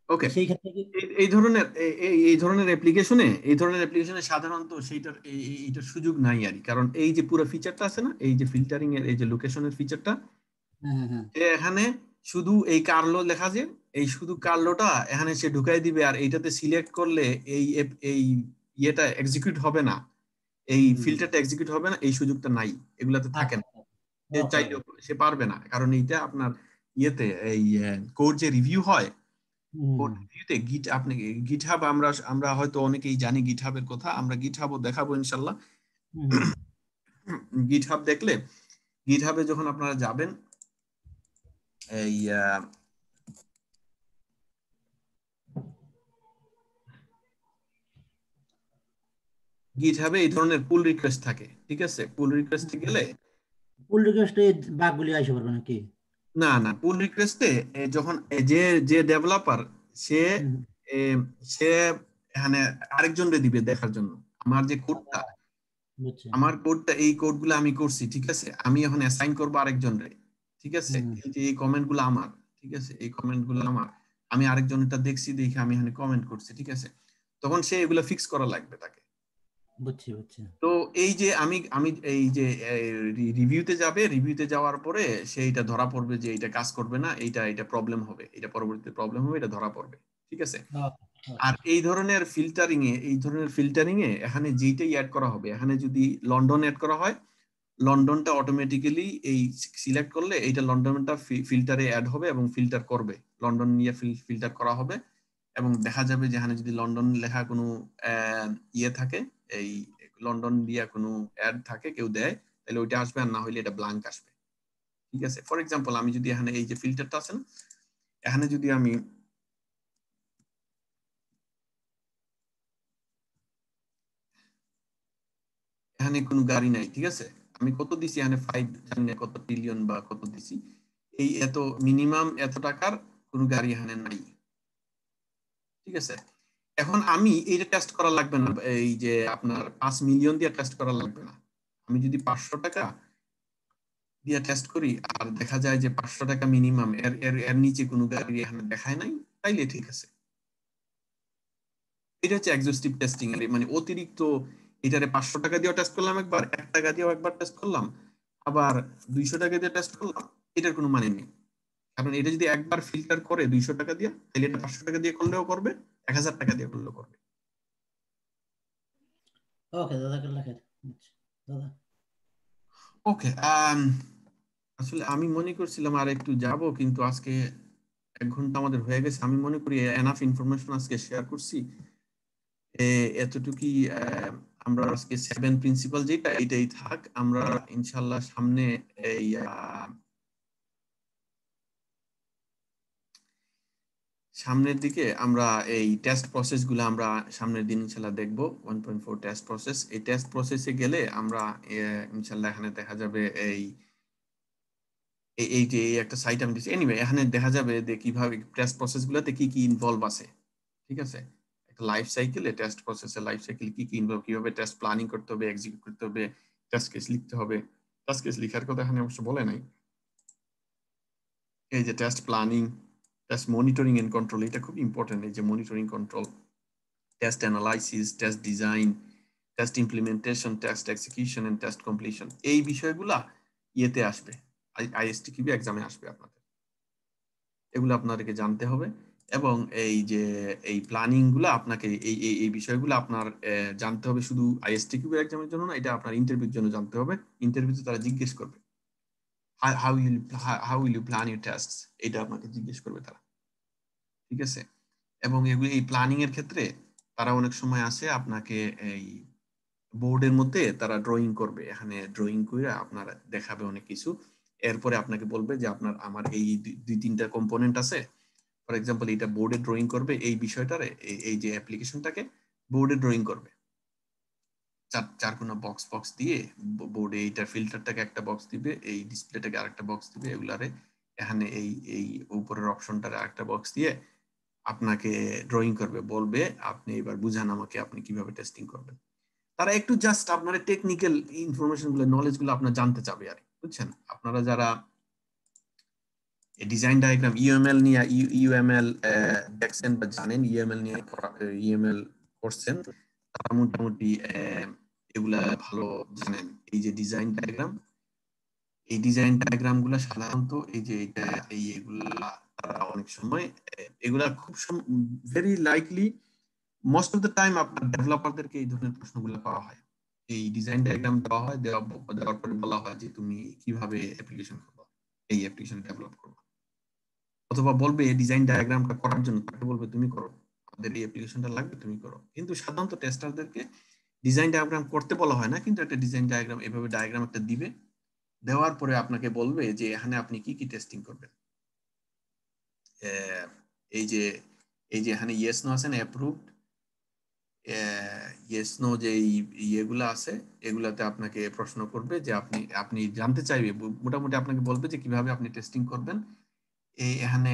ওকে। সেই ক্ষেত্রে কি? এই ধরনের এই ধরনের অ্যাপ্লিকেশনে, এই ধরনের অ্যাপ্লিকেশনে সাধারণত সেইটার এইটার সুযোগ নাই আর কি। কারণ এই যে পুরো ফিচারটা আছে না, এই যে ফিল্টারিং এর এই যে লোকেশনের ফিচারটা, হ্যাঁ হ্যাঁ এখানে শুধু এই কার্লো লেখা, যে এই শুধু কার্লোটা এখানে সে ঢুকাই দিবে, আর এইটাতে সিলেক্ট করলে এই ইয়েটা এক্সিকিউট হবে না, এই ফিল্টারটা এক্সিকিউট হবে না, এই সুযোগটা নাই, এগুলাতে থাকে আচ্ছা না। সে ওকে চাইলেও সে পারবে না, কারণ এইটা আপনার ইয়েতে এই কোড যে রিভিউ হয়, কোড রিভিউতে আপনি গিটহাব, আমরা হয়তো অনেকেই জানি গিটহাবের কথা, আমরা গিটহাবও দেখাবো ইনশাল্লাহ। গিটহাব দেখলে, গিটহাবে যখন আপনারা যাবেন, এই গিটহাবে এই ধরনের পুল রিকোয়েস্ট থাকে, ঠিক আছে? পুল রিকোয়েস্টে গেলে, পুল রিকোয়েস্টে বাগগুলি আসে পারবে নাকি? না না, পুল রিকোয়েস্টে যখন যে যে ডেভেলপার, সে হুম, এ, সে এখানে আরেকজনকে দিবে দেখার জন্য আমার যে কোডটা, বুঝছি। আমার কোডটা, এই কোডগুলো আমি করছি, ঠিক আছে? আমি এখন অ্যাসাইন করবো আরেকজনরে, ঠিক আছে? এই যে এই কমেন্টগুলো আমার, ঠিক আছে? এই কমেন্টগুলো আমার, আমি আরেকজনেরটা দেখছি, দেখে আমি এখানে কমেন্ট করছি, ঠিক আছে? তখন সে এগুলো ফিক্স করা লাগবে তাকে। বুঝছি বুঝছি। তো এই যে আমি আমি এই যে রিভিউতে যাবে, রিভিউতে যাওয়ার পরে সেইটা ধরা পড়বে যে এটা কাজ করবে না, এটা এটা প্রবলেম হবে, এটা পরবর্তীতে প্রবলেম হবে, এটা ধরা পড়বে, ঠিক আছে? আর এই ধরনের ফিল্টারিং এ এখানে যেটাই অ্যাড করা হবে, এখানে যদি লন্ডন অ্যাড করা হয়, লন্ডনটা অটোমেটিক্যালি এই সিলেক্ট করলে এইটা লন্ডনটা ফিল্টারে অ্যাড হবে এবং ফিল্টার করবে, লন্ডন নিয়ে ফিল্টার করা হবে। এবং দেখা যাবে যে এখানে যদি লন্ডন লেখা কোনো ইয়ে থাকে, এই লন্ডন দিয়ে কোনো অ্যাড থাকে, কেউ দেয়, তাহলে ওইটা আসবে, আর না হলে এটা ব্ল্যাঙ্ক আসবে, ঠিক আছে? ফর এক্সাম্পল, আমি যদি এখানে এই যে ফিল্টারটা আছে না, এখানে যদি আমি এখানে কোনো গাড়ি নাই, ঠিক আছে? আমি কত দিছি এখানে 5 জানি না কত ট্রিলিয়ন বা কত দিছি, এই এত মিনিমাম এত টাকার কোনো গাড়ি এখানে নাই, ঠিক আছে। এখন আমি এইটা টেস্ট করা লাগবে না, এই যে আপনার 5 মিলিয়ন দিয়ে টেস্ট করা লাগবে না। আমি যদি 500 টাকা দিয়ে টেস্ট করি আর দেখা যায় যে 500 টাকা মিনিমাম, এর এর এর নিচে কোনো গাড়ি এখানে দেখায় নাই, তাইলে ঠিক আছে। এটা হচ্ছে এক্সহস্টিভ টেস্টিং এর মানে অতিরিক্ত, এটারে 500 টাকা দিয়ে টেস্ট করলাম একবার, 1 টাকা দিয়েও একবার টেস্ট করলাম, আবার 200 টাকা দিয়ে টেস্ট করলাম, এটার কোনো মানে নেই। কারণ এটা যদি একবার ফিল্টার করে 200 টাকা দিয়ে, তাহলে এটা 500 টাকা দিয়ে করলেও করবে, 1000 টাকা দিয়ে করলেও করবে। ওকে জাযাকাল্লাহ খাইর। দাদা ওকে, আসলে আমি মনে করছিলাম আর একটু যাব, কিন্তু আজকে 1 ঘন্টা আমাদের হয়ে গেছে। আমি মনে করি এনাফ ইনফরমেশন আজকে শেয়ার করছি, এতটুকুই। আমরা আজকে 7 প্রিন্সিপাল যেটা এটাই থাক। আমরা ইনশাল্লাহ সামনে এই সামনের দিকে আমরা এই টেস্ট প্রসেস গুলো আমরা সামনের দিন ইনশাল্লাহ দেখবো। 1.4 টেস্ট প্রসেস, এই টেস্ট প্রসেসে গেলে আমরা ইনশাল্লাহ এখানে দেখা যাবে এই যে একটা সাইট আমি দিচ্ছি, এনিওয়ে এখানে দেখা যাবে যে কিভাবে টেস্ট প্রসেস গুলোতে কি কি ইনভলভ আছে, ঠিক আছে। একটা লাইফ সাইকেলে, টেস্ট প্রসেসের লাইফ সাইকেল কি কি ইনভলভ, কিভাবে টেস্ট প্ল্যানিং করতে হবে, এক্সিকিউট করতে হবে, টেস্ট কেস লিখতে হবে। টেস্ট কেস লিখার কথা এখানে অবশ্য বলে নাই। এই যে test planning, test monitoring and control, এটা খুব ইম্পর্টেন্ট। এই যে monitoring control, test analysis, test design, test implementation, test execution and test completion, এই বিষয়গুলা ইয়েতে আসবে, আইএসটিকিউবি এক্সামে আসবে আপনাদের। এগুলো আপনাদেরকে জানতে হবে। এবং এই যে এই প্ল্যানিং গুলো আপনাকে এই বিষয়গুলো আপনার জানতে হবে, শুধু আইএসটিকিউবি এক্সামের জন্য না, এটা আপনার ইন্টারভিউর জন্য জানতে হবে। ইন্টারভিউতে তারা জিজ্ঞেস করবে how will you plan your tests, এটা আপনাকে জিজ্ঞেস করবে তারা, ঠিক আছে। এবং এগুলি এই প্ল্যানিং এর ক্ষেত্রে তারা অনেক সময় আসে আপনাকে এই বোর্ডের মধ্যে তারা ড্রয়িং করবে, এখানে ড্রয়িং করে আপনার দেখাবে অনেক কিছু। এরপরে আপনাকে বলবে যে আপনার আমার এই 2-3টা কম্পোনেন্ট আছে, ফর এক্সাম্পল এটা বোর্ডে ড্রয়িং করবে, এই বিষয়টারে এই যে অ্যাপ্লিকেশনটাকে বোর্ডে ড্রয়িং করবে, চার কোনা বক্স বক্স দিয়ে বোর্ডে এইটার ফিল্টারটাকে একটা বক্স দিবে, এই ডিসপ্লেটাকে আরেকটা বক্স দিবে, এগুলারে এখানে এই উপরের অপশনটারে আরেকটা বক্স দিয়ে আপনাকে ড্রয়িং করবে, বলবে আপনি এবার বুঝান আমাকে আপনি কিভাবে টেস্টিং করবেন। তারা একটু জাস্ট আপনার টেকনিক্যাল ইনফরমেশন গুলো, নলেজ গুলো আপনার জানতে চাবে আর, বুঝছেন। আপনারা যারা ডিজাইন ডায়াগ্রাম ইউএমএল নিয়ে ইউএমএল দেখছেন বা জানেন, ইউএমএল নিয়ে ইউএমএল করছেন, তারা মোটামুটি এগুলা ভালো জানেন। এই যে ডিজাইন ডায়াগ্রাম, এই ডিজাইন ডায়াগ্রাম গুলা সাধারণত এই যে এটা এগুলা তারা অনেক সময় এগুলা খুব very likely most of the time আপনার ডেভেলপারদেরকে এই ধরনের প্রশ্নগুলো পাওয়া হয়। এই ডিজাইন ডায়াগ্রাম দেওয়া হয়, দেওয়ার পরে বলা হয় যে তুমি কিভাবে অ্যাপ্লিকেশন করবে, এই অ্যাপ্লিকেশন ডেভেলপ করবে, অথবা বলবে এই ডিজাইন ডায়াগ্রামটা করার জন্য তাকে বলবে তুমি করো, আমাদের এই অ্যাপ্লিকেশনটা লাগবে তুমি করো। কিন্তু সাধারণত টেস্টারদেরকে ডিজাইন ডায়াগ্রাম করতে বলা হয় না, কিন্তু একটা ডিজাইন ডায়াগ্রাম এভাবে ডায়াগ্রাম একটা দিবে, দেওয়ার পরে আপনাকে বলবে যে এখানে আপনি কি কি টেস্টিং করবেন। এই যে এখানে ইয়েস নো আছে না, অ্যাপ্রুভড, ইয়েস নো যে ইয়েগুলো আছে, এগুলাতে আপনাকে প্রশ্ন করবে যে আপনি জানতে চাইবে, মোটামুটি আপনাকে বলবে যে কিভাবে আপনি টেস্টিং করবেন। এখানে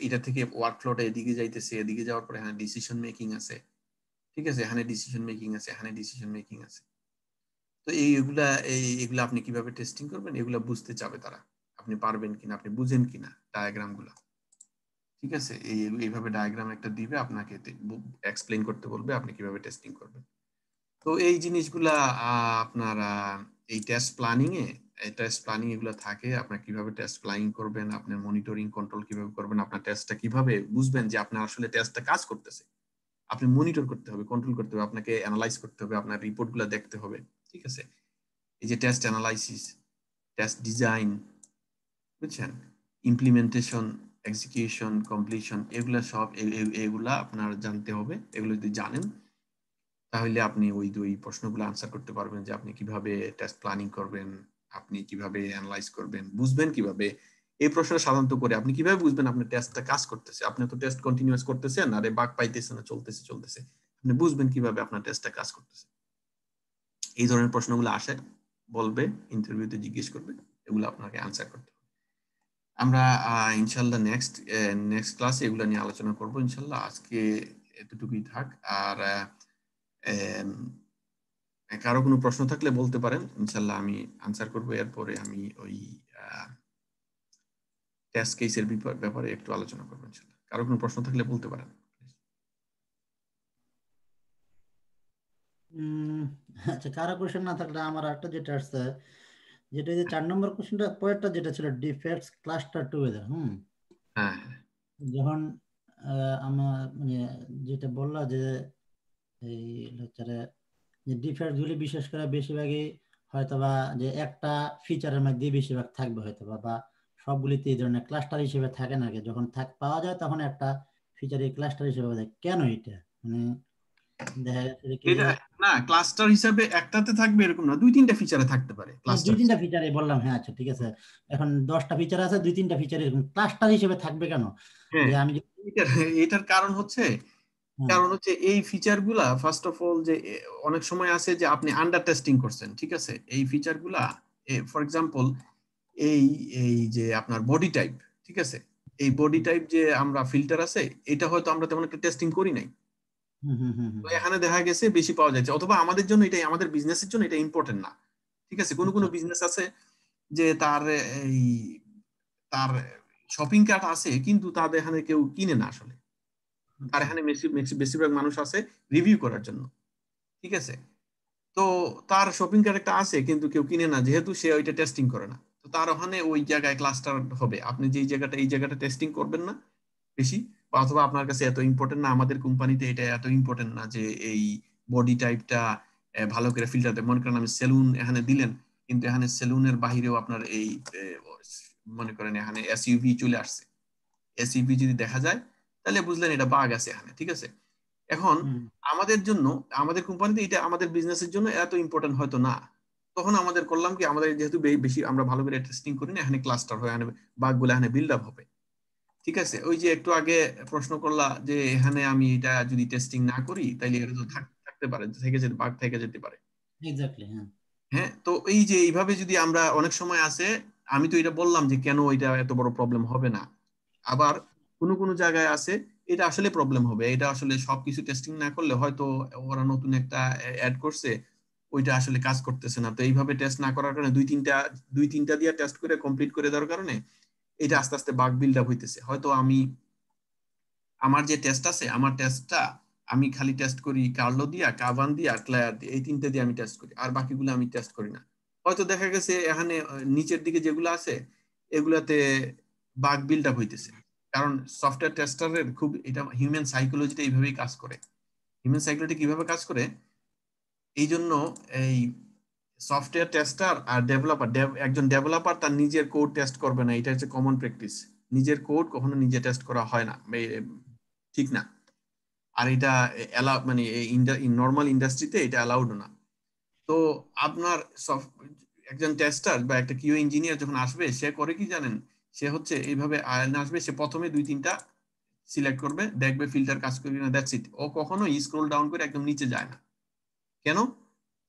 এটা থেকে ওয়ার্কফ্লোটা এদিকে যাইতেছে, এদিকে যাওয়ার পরে এখানে ডিসিশন মেকিং আছে, ঠিক আছে, এখানে ডিসিশন মেকিং আছে, এখানে ডিসিশন মেকিং আছে। তো এগুলা আপনি কিভাবে টেস্টিং করবেন এগুলা বুঝতে চাবে তারা, আপনি পারবেন কিনা, আপনি বুঝেন কিনা ডায়াগ্রাম গুলা, ঠিক আছে। এইভাবে ডায়াগ্রাম একটা দিবে, আপনাকে এক্সপ্লেইন করতে বলবে আপনি কিভাবে টেস্টিং করবেন। তো এই জিনিসগুলা আপনার এই টেস্ট প্ল্যানিং এগুলো থাকে, আপনার কিভাবে টেস্ট প্ল্যানিং করবেন, আপনার মনিটরিং কন্ট্রোল কিভাবে করবেন, আপনার টেস্টটা কিভাবে বুঝবেন যে আপনার আসলে টেস্টটা কাজ করতেছে, আপনি মনিটর করতে হবে, কন্ট্রোল করতে হবে, আপনাকে অ্যানালাইজ করতে হবে, আপনার রিপোর্টগুলো দেখতে হবে, ঠিক আছে। এই যে টেস্ট অ্যানালাইসিস, টেস্ট ডিজাইন, বুঝছেন, ইমপ্লিমেন্টেশন, এক্সিকিউশন, কমপ্লিশন, এগুলা সব এগুলা আপনার জানতে হবে। এগুলো যদি জানেন তাহলে আপনি ওই প্রশ্নগুলো আনসার করতে পারবেন, যে আপনি কিভাবে টেস্ট প্ল্যানিং করবেন, আপনি কিভাবে অ্যানালাইজ করবেন, বুঝবেন কিভাবে। এই প্রশ্নটা সাধারণত করে আপনি কিভাবে বুঝবেন আপনার টেস্টটা কাজ করতেছে, আপনি তো টেস্ট কন্টিনিউয়াস করতেছেন, আরে বাগ পাইতেছে না, চলতেছে, আপনি বুঝবেন কিভাবে আপনার টেস্টটা কাজ করতেছে। এই ধরনের প্রশ্নগুলো আসে বলবে, ইন্টারভিউতে জিজ্ঞেস করবে, এগুলো আপনাকে আনসার করতে হবে। আমরা ইনশাল্লাহ নেক্সট ক্লাসে এগুলো নিয়ে আলোচনা করব ইনশাল্লাহ। আজকে এতটুকুই থাক। আর কারো কোনো প্রশ্ন থাকলে বলতে পারেন, ইনশাল্লাহ আমি আনসার করবো। এরপরে আমি ওই টেস্ট কেসের ব্যাপারে একটু আলোচনা করবো ইনশাল্লাহ। কারো কোনো প্রশ্ন থাকলে বলতে পারেন। আচ্ছা, কারো কোশ্চেন না থাকলে আমার একটা যেটা আসছে, যেটা যে 4 নম্বর কোশ্চেনটা পরেরটা যেটা ছিল ডিফেক্টস ক্লাস্টার টুগেদার। হ্যাঁ, যখন আমার মানে যেটা বললা যে এই লেকচারে যে ডিফেক্ট গুলি বিশেষ করে বেশিরভাগই হয়তোবা যে একটা ফিচারের মধ্যে বেশিরভাগ থাকবে হয়তোবা, বা সবগুলিতে এই ধরনের ক্লাস্টার হিসেবে থাকে না। যখন পাওয়া যায় তখন একটা ফিচার এই ক্লাস্টার হিসেবে পাওয়া যায়। কেন এটা মানে দেখা যাচ্ছে যে কি এটা না ক্লাস্টার হিসাবে একটাতে থাকবে এরকম না, 2-3টা ফিচারে থাকতে পারে ক্লাস্টার। 2-3টা ফিচারে বললাম, হ্যাঁ আচ্ছা ঠিক আছে। এখন 10টা ফিচার আছে, 2-3টা ফিচার এরকম ক্লাস্টার হিসেবে থাকবে কেন? যে আমি এটার কারণ হচ্ছে এই ফিচার গুলা ফার্স্ট অফ অল যে অনেক সময় আছে যে আপনি আন্ডার টেস্টিং করছেন, ঠিক আছে। এই ফিচার গুলা ফর এক্সাম্পল এই এই যে আপনার বডি টাইপ, ঠিক আছে, এই বডি টাইপ যে আমরা ফিল্টার আছে, এটা হয়তো আমরা তেমন একটা টেস্টিং করি নাই। তো এখানে দেখা গেছে বেশি পাওয়া যাচ্ছে, অথবা আমাদের জন্য এটা, আমাদের বিজনেসের জন্য এটা ইম্পর্টেন্ট না, ঠিক আছে। কোনো বিজনেস আছে যে তার শপিং কার্ট আছে কিন্তু তাদের এখানে কেউ কিনে না আসলে, আর এখানে বেশিরভাগ মানুষ আছে রিভিউ করার জন্য, ঠিক আছে। তো তার শপিং কার্ট একটা আছে কিন্তু কেউ কিনে না, যেহেতু সে ওইটা টেস্টিং করে না। তো তার ওখানে ওই জায়গায় ক্লাস্টার হবে। আপনি যেই জায়গাটা এই জায়গাটা টেস্টিং করবেন না বেশি, বা অথবা আপনার কাছে এত ইম্পর্টেন্ট না, আমাদের কোম্পানিতে এটা এত ইম্পর্টেন্ট না যে এই বডি টাইপটা ভালো করে ফিল্টার দেয়। মনে করেন আমি সেলুন এখানে দিলেন, কিন্তু এখানে সেলুনের বাহিরেও আপনার এই মনে করেন এখানে এসইউভি চলে আসছে, এসইউভি যদি দেখা যায় তাহলে বুঝলেন এটা বাগ আছে এখানে, ঠিক আছে। এখন আমাদের জন্য, আমাদের কোম্পানিতে এটা আমাদের বিজনেসের জন্য এত ইম্পর্টেন্ট হয়তো না। তখন আমাদের করলাম কি, আমাদের যেহেতু বেশি আমরা ভালো করে টেস্টিং করি না, এখানে ক্লাস্টার হয়, এখানে বাগগুলো এখানে বিল্ড আপ হবে, ঠিক আছে। ওই যে একটু আগে প্রশ্ন করলা যে এখানে আমি এটা যদি টেস্টিং না করি তাইলে এটা তো থাকতে পারে, থেকে যেতে বাগ থেকে যেতে পারে। এক্স্যাক্টলি, হ্যাঁ। হ্যাঁ, তো এই যে এইভাবে যদি আমরা, অনেক সময় আছে, আমি তো এটা বললাম যে কেন এটা এত বড় প্রবলেম হবে না, আবার কোনো জায়গায় আছে এটা আসলে প্রবলেম হবে। এটা আসলে সবকিছু টেস্টিং না করলে হয়তো ওরা নতুন একটা অ্যাড করছে, ওইটা আসলে কাজ করতেছে না। তো এইভাবে টেস্ট না করার কারণে দুই তিনটা দিয়ে টেস্ট করে কমপ্লিট করে দেওয়ার কারণে এটা আস্তে আস্তে বাগ বিল্ড আপ হইতেছে। হয়তো আমার যে টেস্ট আছে, আমার টেস্টটা আমি খালি টেস্ট করি কার্লো দিয়া, কাভান দিয়া, ক্লায়ার দিয়ে, এই তিনটে দিয়ে আমি টেস্ট করি, আর বাকিগুলো আমি টেস্ট করি না। হয়তো দেখা গেছে এখানে নিচের দিকে যেগুলো আছে এগুলাতে বাগ বিল্ড আপ হইতেছে, কারণ সফটওয়্যার টেস্টারের খুব এটা হিউম্যান সাইকোলজিটা এইভাবেই কাজ করে। হিউম্যান সাইকোলজি কিভাবে কাজ করে, এই জন্য এই সফটওয়্যার টেস্টার আর ডেভেলপার, একজন ডেভেলপার তার নিজের কোড টেস্ট করবে না, এটা হচ্ছে কমন প্র্যাকটিস। নিজের কোড কখনো নিজে টেস্ট করা হয় না, ঠিক না। আর এটা মানে নর্মাল ইন্ডাস্ট্রিতে এটা অ্যালাউড না। তো আপনার একজন টেস্টার বা একটা কিউ ইঞ্জিনিয়ার যখন আসবে, সে করে কি জানেন, সে হচ্ছে এইভাবে আসবে, সে প্রথমে 2-3টা সিলেক্ট করবে, দেখবে ফিল্টার কাজ করবে না, দ্যাটস ইট। ও কখনো স্ক্রল ডাউন করে একদম নিচে যায় না। কেন?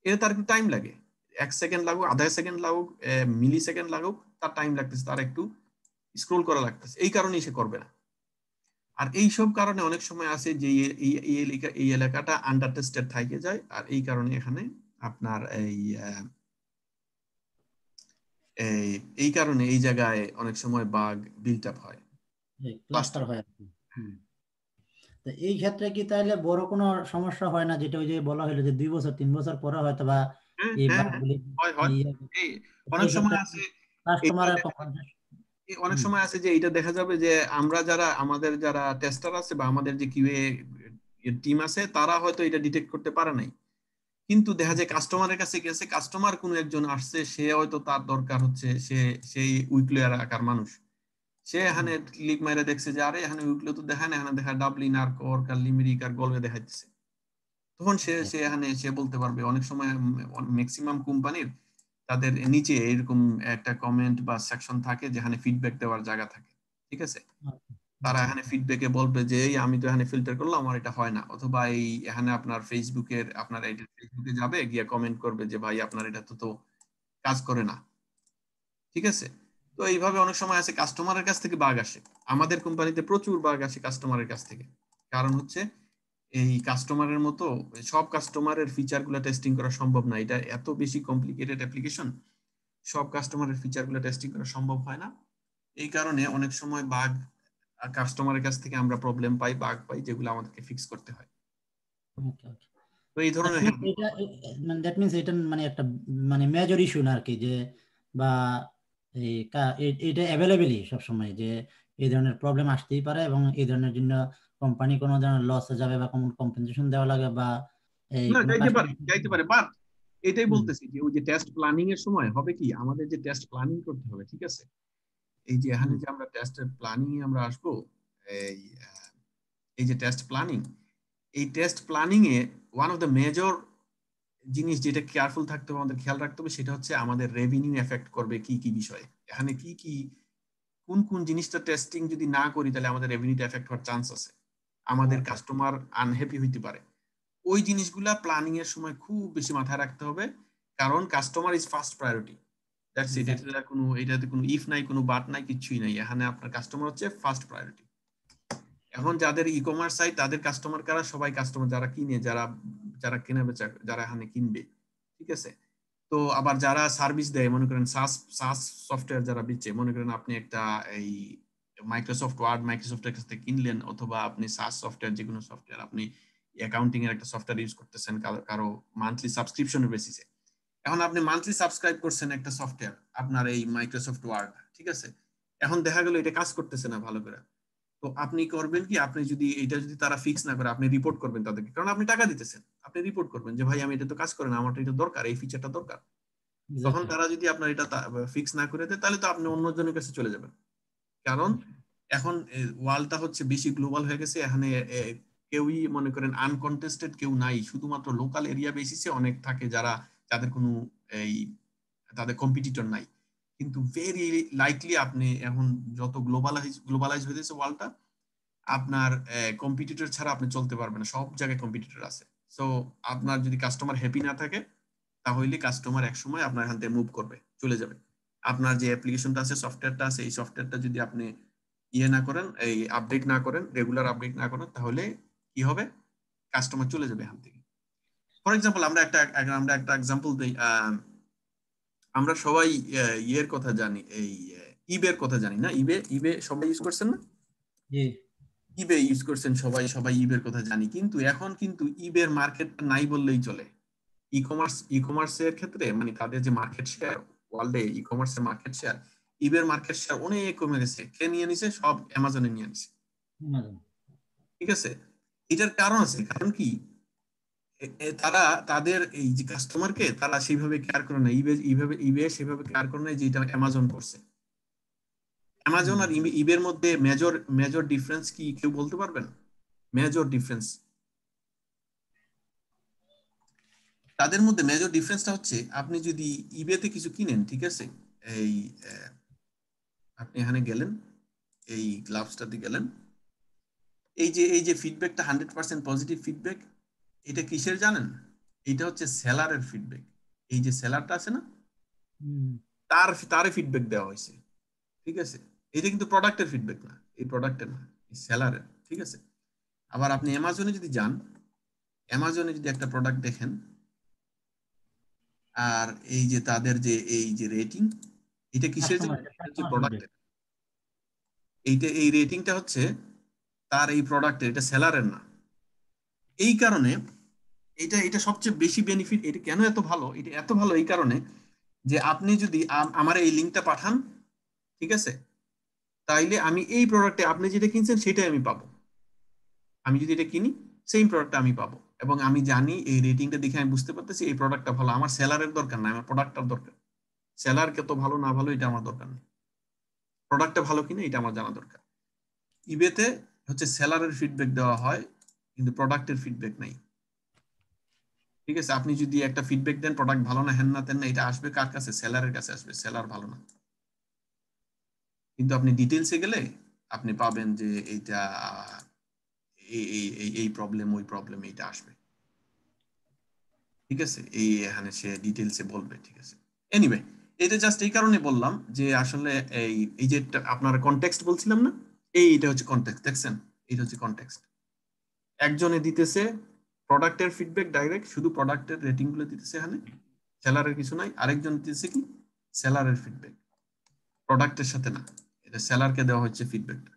এটা তার একটু টাইম লাগে, 1 সেকেন্ড লাগুক, আধা সেকেন্ড লাগুক, মিলি সেকেন্ড লাগুক, তার টাইম লাগতেছে, তার একটু স্ক্রল করা লাগতেছে, এই কারণেই সে করবে না। আর এইসব কারণে অনেক সময় আছে যে এই এলাকাটা আন্ডার টেস্টেড থেকে যায়, আর এই কারণে এখানে আপনার এই কারণে এই জায়গায় অনেক সময় বাগ বিল্ট আপ হয়, ক্লাস্টার হয়। তো এই ক্ষেত্রে কি তাহলে বড় কোনো সমস্যা হয় না, যেটা ওই যে বলা হলো যে 2 বছর 3 বছর পরে হয়তো বা এই বাগগুলি অনেক সময় আছে, কাস্টমারের অনেক সময় আছে যে এটা দেখা যাবে যে আমরা আমাদের যারা টেস্টার আছে বা আমাদের যে কিউএ টিম আছে, তারা হয়তো এটা ডিটেক্ট করতে পারে নাই, কিন্তু দেখা যায় কাস্টমারের কাছে গেছে, কাস্টমার কোনো একজন আসছে, সে হয়তো তার দরকার হচ্ছে, সেই উইকলি আকার মানুষ, সে এখানে ক্লিক মাইরা দেখছে যে আরে এখানে উইকলি তো দেখায় না, এখানে দেখা ডাবলিন আর কর্ক আর লিমেরিক আর গলওয়ে দেখাইতেছে। তখন সে এখানে সে বলতে পারবে। অনেক সময় ম্যাক্সিমাম কোম্পানির তাদের নিচে এরকম একটা কমেন্ট বা সেকশন থাকে যেখানে ফিডব্যাক দেওয়ার জায়গা থাকে, ঠিক আছে। তারা এখানে ফিডব্যাকে বলবে যে এই আমি তো এখানে ফিল্টার করলাম, আমার এটা হয় না, অথবা এই এখানে আপনার ফেসবুকে যাবে, গিয়ে কমেন্ট করবে যে ভাই আপনার এটা তো কাজ করে না, ঠিক আছে। তো এইভাবে অনেক সময় আছে কাস্টমারের কাছ থেকে বাগ আসে, আমাদের কোম্পানিতে প্রচুর বাগ আসে কাস্টমারের কাছ থেকে। কারণ হচ্ছে এই কাস্টমারের মতো সব কাস্টমারের ফিচার গুলো টেস্টিং করা সম্ভব না, এটা এত বেশি কমপ্লিকেটেড অ্যাপ্লিকেশন, সব কাস্টমারের ফিচার গুলো টেস্টিং করা সম্ভব হয় না। এই কারণে অনেক সময় বাগ কাস্টমারের কাছ থেকে আমরা প্রবলেম পাই, বাগ পাই, যেগুলো আমাদেরকে ফিক্স করতে হয়। তো এই ধরনের দ্যাট মিন্স এটা মানে একটা মানে মেজর ইস্যু না আর কি, যে বা এটা অ্যাভেলেবেলই সবসময়, যে এই ধরনের প্রবলেম আসতেই পারে এবং এই ধরনের জন্য কোম্পানি কোনো ধরনের লসে যাবে বা কোনো কম্পেনসেশন দেওয়া লাগে বা এই না, কোনো যাইতে পারে বাট এটাই বলতেছি যে ওই যে টেস্ট প্ল্যানিং এর সময় হবে কি, আমাদের যে টেস্ট প্ল্যানিং করতে হবে, ঠিক আছে, এই যে এখানে যে আমরা টেস্টের প্ল্যানিং এ আমরা আসবো, এই যে টেস্ট প্ল্যানিং, এই test planning A one of the major জিনিস যেটা কেয়ারফুল থাকতে হবে, আমাদের খেয়াল রাখতে হবে, সেটা হচ্ছে আমাদের রেভিনিউ এফেক্ট করবে কি কি বিষয়ে, এখানে কি কি কোন কোন জিনিসটা টেস্টিং যদি না করি তাহলে আমাদের রেভিনিউটা এফেক্ট হওয়ার চান্স আছে, আমাদের কাস্টমার আনহ্যাপি হইতে পারে। ওই জিনিসগুলা প্ল্যানিং এর সময় খুব বেশি মাথায় রাখতে হবে, কারণ customer is first priority. That's it, এটাতে কোনো ইফ নাই, কোনো বাট নাই, কিছুই নাই, এখানে আপনার কাস্টমার হচ্ছে ফার্স্ট প্রায়োরিটি। এখন যাদের ই কমার্স সাইট, তাদের কাস্টমার কারা, সবাই কাস্টমার যারা কিনে, যারা কেনা বেচা, যারা এখানে কিনবে, ঠিক আছে। তো আবার যারা সার্ভিস দেয়, মনে করেন সাস সফটওয়্যার যারা বেচে, মনে করেন আপনি একটা এই মাইক্রোসফট ওয়ার্ড মাইক্রোসফটের কাছ থেকে কিনলেন, অথবা আপনি সাস সফটওয়্যার, যে কোনো সফটওয়্যার, আপনি অ্যাকাউন্টিং এর একটা সফটওয়্যার ইউজ করতেছেন কারো মান্থলি সাবস্ক্রিপশনের বেসিসে। এখন আপনি মান্থলি সাবস্ক্রাইব করছেন একটা সফটওয়্যার, আপনার এই মাইক্রোসফট ওয়ার্ড, ঠিক আছে। এখন দেখা গেল এটা কাজ করতেছে না ভালো করে, তো আপনি করবেন কি, আপনি যদি এটা যদি তারা ফিক্স না করে, আপনি রিপোর্ট করবেন তাদেরকে, কারণ আপনি টাকা দিতেছেন, আপনি রিপোর্ট করবেন যে ভাই আমি এটা তো কাজ করে না, আমার এটা দরকার, এই ফিচারটা দরকার। তখন তারা যদি আপনার এটা ফিক্স না করে দেয়, তাহলে তো আপনি অন্যজনের কাছে চলে যাবেন। কারণ এখন ওয়ার্ল্ডটা হচ্ছে বেশি গ্লোবাল হয়ে গেছে, এখানে কেউই মনে করেন আনকন্টেস্টেড কেউ নাই, শুধুমাত্র লোকাল এরিয়া বেসিসে অনেক থাকে যাদের কোনো এই তাদের কম্পিটিটর নাই। কিন্তু ভেরি লাইকলি আপনি এখন যত গ্লোবালাইজ হয়ে গেছে ওয়ার্ল্ডটা, আপনার কম্পিটিটর ছাড়া আপনি চলতে পারবেন না, সব জায়গায় কম্পিটিটর আছে। সো আপনার যদি কাস্টমার হ্যাপি না থাকে, তাহলে কাস্টমার একসময় আপনার এখান থেকে মুভ করবে, চলে যাবে। আপনার যে অ্যাপ্লিকেশনটা আছে, সফটওয়্যারটা আছে, এই সফটওয়্যারটা যদি আপনি না করেন, এই আপডেট না করেন, রেগুলার আপডেট না করেন, তাহলে কি হবে, কাস্টমার চলে যাবে এখান থেকে। ফর এক্সাম্পল আমরা একটা এক্সাম্পল দিই, আমরা সবাই ইয়ের কথা জানি, এই ইবের কথা জানি না, ইবে সবাই ইউজ করছেন না, ইবে ইউজ করছেন সবাই ইবের কথা জানি, কিন্তু এখন কিন্তু ইবের মার্কেট নাই বললেই চলে। ই কমার্সের ক্ষেত্রে মানে তাদের যে মার্কেট শেয়ার ওয়ার্ল্ডে, ই কমার্সের মার্কেট শেয়ার, ইবের মার্কেট শেয়ার অনেক কমে গেছে। কে নিয়ে নিছে? সব অ্যামাজনে নিয়ে নিছে, ঠিক আছে। এটার কারণ আছে, কারণ কি, তারা তাদের এই যে কাস্টমারকে তারা সেইভাবে কেয়ার করে না, ইবে সেভাবে কেয়ার করে না যেটা অ্যামাজন করছে। অ্যামাজন আর ইবের মধ্যে মেজর ডিফারেন্স কি কেউ বলতে পারবেন? মেজর ডিফারেন্স, তাদের মধ্যে মেজর ডিফারেন্সটা হচ্ছে, আপনি যদি ইবেতে কিছু কিনেন, ঠিক আছে, এই আপনি এখানে গেলেন, এই গ্লাভসটাতে গেলেন, এই যে ফিডব্যাকটা 100% পজিটিভ ফিডব্যাক, এটা কিসের জানেন? এটা হচ্ছে সেলারের ফিডব্যাক। এই যে সেলারটা আছে না, তারে ফিডব্যাক দেওয়া হয়েছে, ঠিক আছে। এটা কিন্তু প্রোডাক্টের ফিডব্যাক না, এই প্রোডাক্টের না, সেলারের, ঠিক আছে। আবার আপনি অ্যামাজনে যদি যান, অ্যামাজনে যদি একটা প্রোডাক্ট দেখেন, আর এই যে তাদের যে এই যে রেটিং, এটা কিসের জন্য? এটা হচ্ছে প্রোডাক্টের। এই রেটিংটা হচ্ছে তার এই প্রোডাক্টের, এটা সেলারের না। এই কারণে এটা সবচেয়ে বেশি বেনিফিট। এটা কেন এত ভালো? এটা এত ভালো এই কারণে যে আপনি যদি আমার এই লিঙ্কটা পাঠান, ঠিক আছে, তাইলে আমি এই প্রোডাক্টে আপনি যেটা কিনছেন সেটাই আমি পাবো। আমি যদি এটা কিনি, সেম প্রোডাক্টটা আমি পাবো, এবং আমি জানি এই রেটিংটা দেখে আমি বুঝতে পারতেছি এই প্রোডাক্টটা ভালো। আমার সেলারের দরকার না, আমার প্রোডাক্টটার দরকার। সেলার কত ভালো না ভালো এটা আমার দরকার নেই, প্রোডাক্টটা ভালো কিনা এটা আমার জানা দরকার। ইবেতে হচ্ছে সেলারের ফিডব্যাক দেওয়া হয়, কিন্তু প্রোডাক্টের ফিডব্যাক নাই, ঠিক আছে। আপনি যদি একটা ফিডব্যাক দেন প্রোডাক্ট ভালো না, হ্যান না তেন না, এটা আসবে কার কাছে? সেলারের কাছে আসবে, সেলার ভালো না। কিন্তু আপনি ডিটেলসে গেলে আপনি পাবেন যে এইটা এই প্রবলেম, ওই প্রবলেম, এইটা আসবে, ঠিক আছে। এই এখানে সে ডিটেলসে বলবে, ঠিক আছে। এনিওয়ে এটা জাস্ট এই কারণে বললাম যে আসলে এই যে আপনার কনটেক্সট বলছিলাম না, এইটা হচ্ছে কনটেক্সট। দেখছেন, এটা হচ্ছে কনটেক্সট। একজনে দিতেছে প্রোডাক্টের ফিডব্যাক ডাইরেক্ট, শুধু প্রোডাক্টের রেটিং গুলো দিতেছে, এখানে সেলারের কিছু নাই। আরেকজন দিতেছে কি সেলারের ফিডব্যাক, প্রোডাক্টের সাথে না, এটা সেলারকে দেওয়া হচ্ছে ফিডব্যাকটা।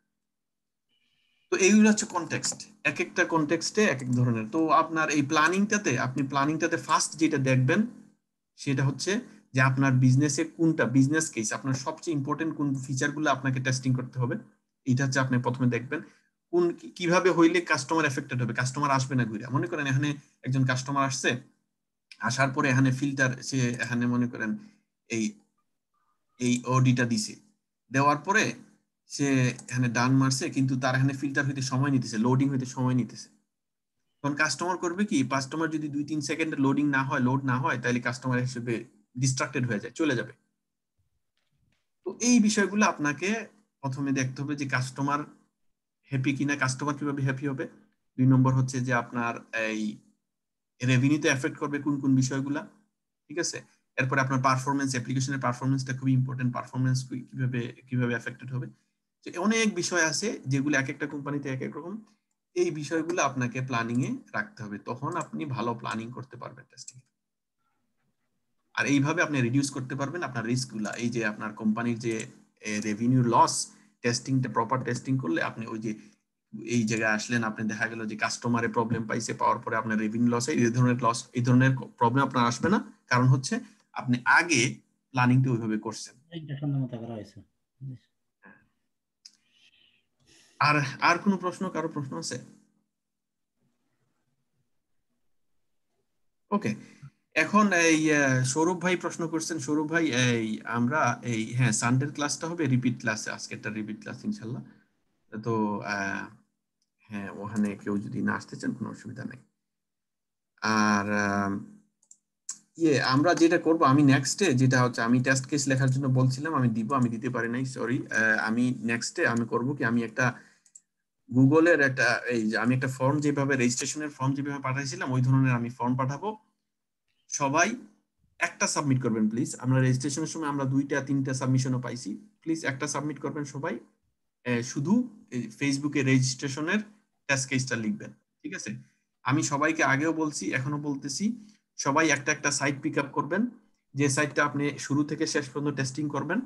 তো এইগুলো হচ্ছে কনটেক্সট, এক একটা কনটেক্সটে এক এক ধরনের। তো আপনার এই প্ল্যানিংটাতে ফার্স্ট যেটা দেখবেন সেটা হচ্ছে যে আপনার বিজনেসে কোনটা বিজনেস কেস, আপনার সবচেয়ে ইম্পর্টেন্ট কোন ফিচারগুলো আপনাকে টেস্টিং করতে হবে, এটা হচ্ছে আপনি প্রথমে দেখবেন। কিভাবে হইলে কাস্টমার এফেক্টেড হবে, কাস্টমার আসবে না ঘুরে। মনে করেন এখানে একজন কাস্টমার আসছে, আসার পরে এখানে ফিল্টার, সে এখানে মনে করেন এই এই ওডিটা দিছে, দেওয়ার পরে সে এখানে ডান মারছে, কিন্তু তার এখানে ফিল্টার হইতে সময় নিতেছে, লোডিং হইতে সময় নিতেছে। তখন কাস্টমার করবে কি, কাস্টমার যদি 2-3 সেকেন্ডে লোডিং না হয়, লোড না হয়, তাহলে কাস্টমার হিসেবে ডিস্ট্রাক্টেড হয়ে যায়, চলে যাবে। তো এই বিষয়গুলো আপনাকে প্রথমে দেখতে হবে যে কাস্টমার হ্যাপি কিনা, কাস্টমার কিভাবে হ্যাপি হবে। 2 নম্বর হচ্ছে যে আপনার এই রেভিনিউতে এফেক্ট করবে কোন কোন বিষয়গুলা, ঠিক আছে। এরপরে আপনার পারফরমেন্স, অ্যাপ্লিকেশনের পারফরমেন্সটা খুবই ইম্পর্টেন্ট, পারফরমেন্স কিভাবে কিভাবে এফেক্টেড হবে। তো অনেক বিষয় আছে যেগুলো এক একটা কোম্পানিতে এক এক রকম। এই বিষয়গুলো আপনাকে প্ল্যানিং এ রাখতে হবে, তখন আপনি ভালো প্ল্যানিং করতে পারবেন টেস্টিং। আর এইভাবে আপনি রিডিউস করতে পারবেন আপনার রিস্ক গুলা। এই যে আপনার কোম্পানির যে রেভিনিউ লস, টেস্টিংটা প্রপার টেস্টিং করলে আপনি ওই যে এই জায়গায় আসলেন, আপনি দেখা গেল যে কাস্টমারে প্রবলেম পাইছে, পাওয়ার পরে আপনার রেভিনিউ লস, এই ধরনের প্রবলেম আপনার আসবে না। কারণ হচ্ছে আপনি আগে প্ল্যানিংটা ওইভাবে করছেন। এইটা সুন্দর মতো করা হয়েছে। আর আর কোনো প্রশ্ন, কারো প্রশ্ন আছে? ওকে, এখন এই সৌরভ ভাই প্রশ্ন করছেন। সৌরভ ভাই, এই আমরা এই হ্যাঁ সানডের ক্লাসটা হবে রিপিট ক্লাসে, আজকেরটা রিপিট ক্লাস ইনশাল্লাহ। তো হ্যাঁ, ওখানে কেউ যদি না আসতে চান কোনো অসুবিধা নেই। আর আমরা যেটা করব, আমি নেক্সটে যেটা হচ্ছে, আমি টেস্ট কেস লেখার জন্য বলছিলাম, আমি দিতে পারি নাই, সরি। আমি নেক্সটে আমি করব কি, আমি একটা গুগলের একটা আমি একটা ফর্ম, যেভাবে রেজিস্ট্রেশনের ফর্ম যেভাবে পাঠাইছিলাম ওই ধরনের আমি ফর্ম পাঠাবো। সবাই একটা সাবমিট করবেন প্লিজ। আমরা রেজিস্ট্রেশনের সময় আমরা 2-3টা সাবমিশনও পাইছি, প্লিজ একটা সাবমিট করবেন সবাই। শুধু ফেসবুকে রেজিস্ট্রেশনের টেস্ট কেসটা লিখবেন, ঠিক আছে। আমি সবাইকে আগেও বলছি, এখনো বলতেছি, সবাই একটা একটা সাইট পিক আপ করবেন। যে সাইটটা আপনি শুরু থেকে শেষ পর্যন্ত টেস্টিং করবেন,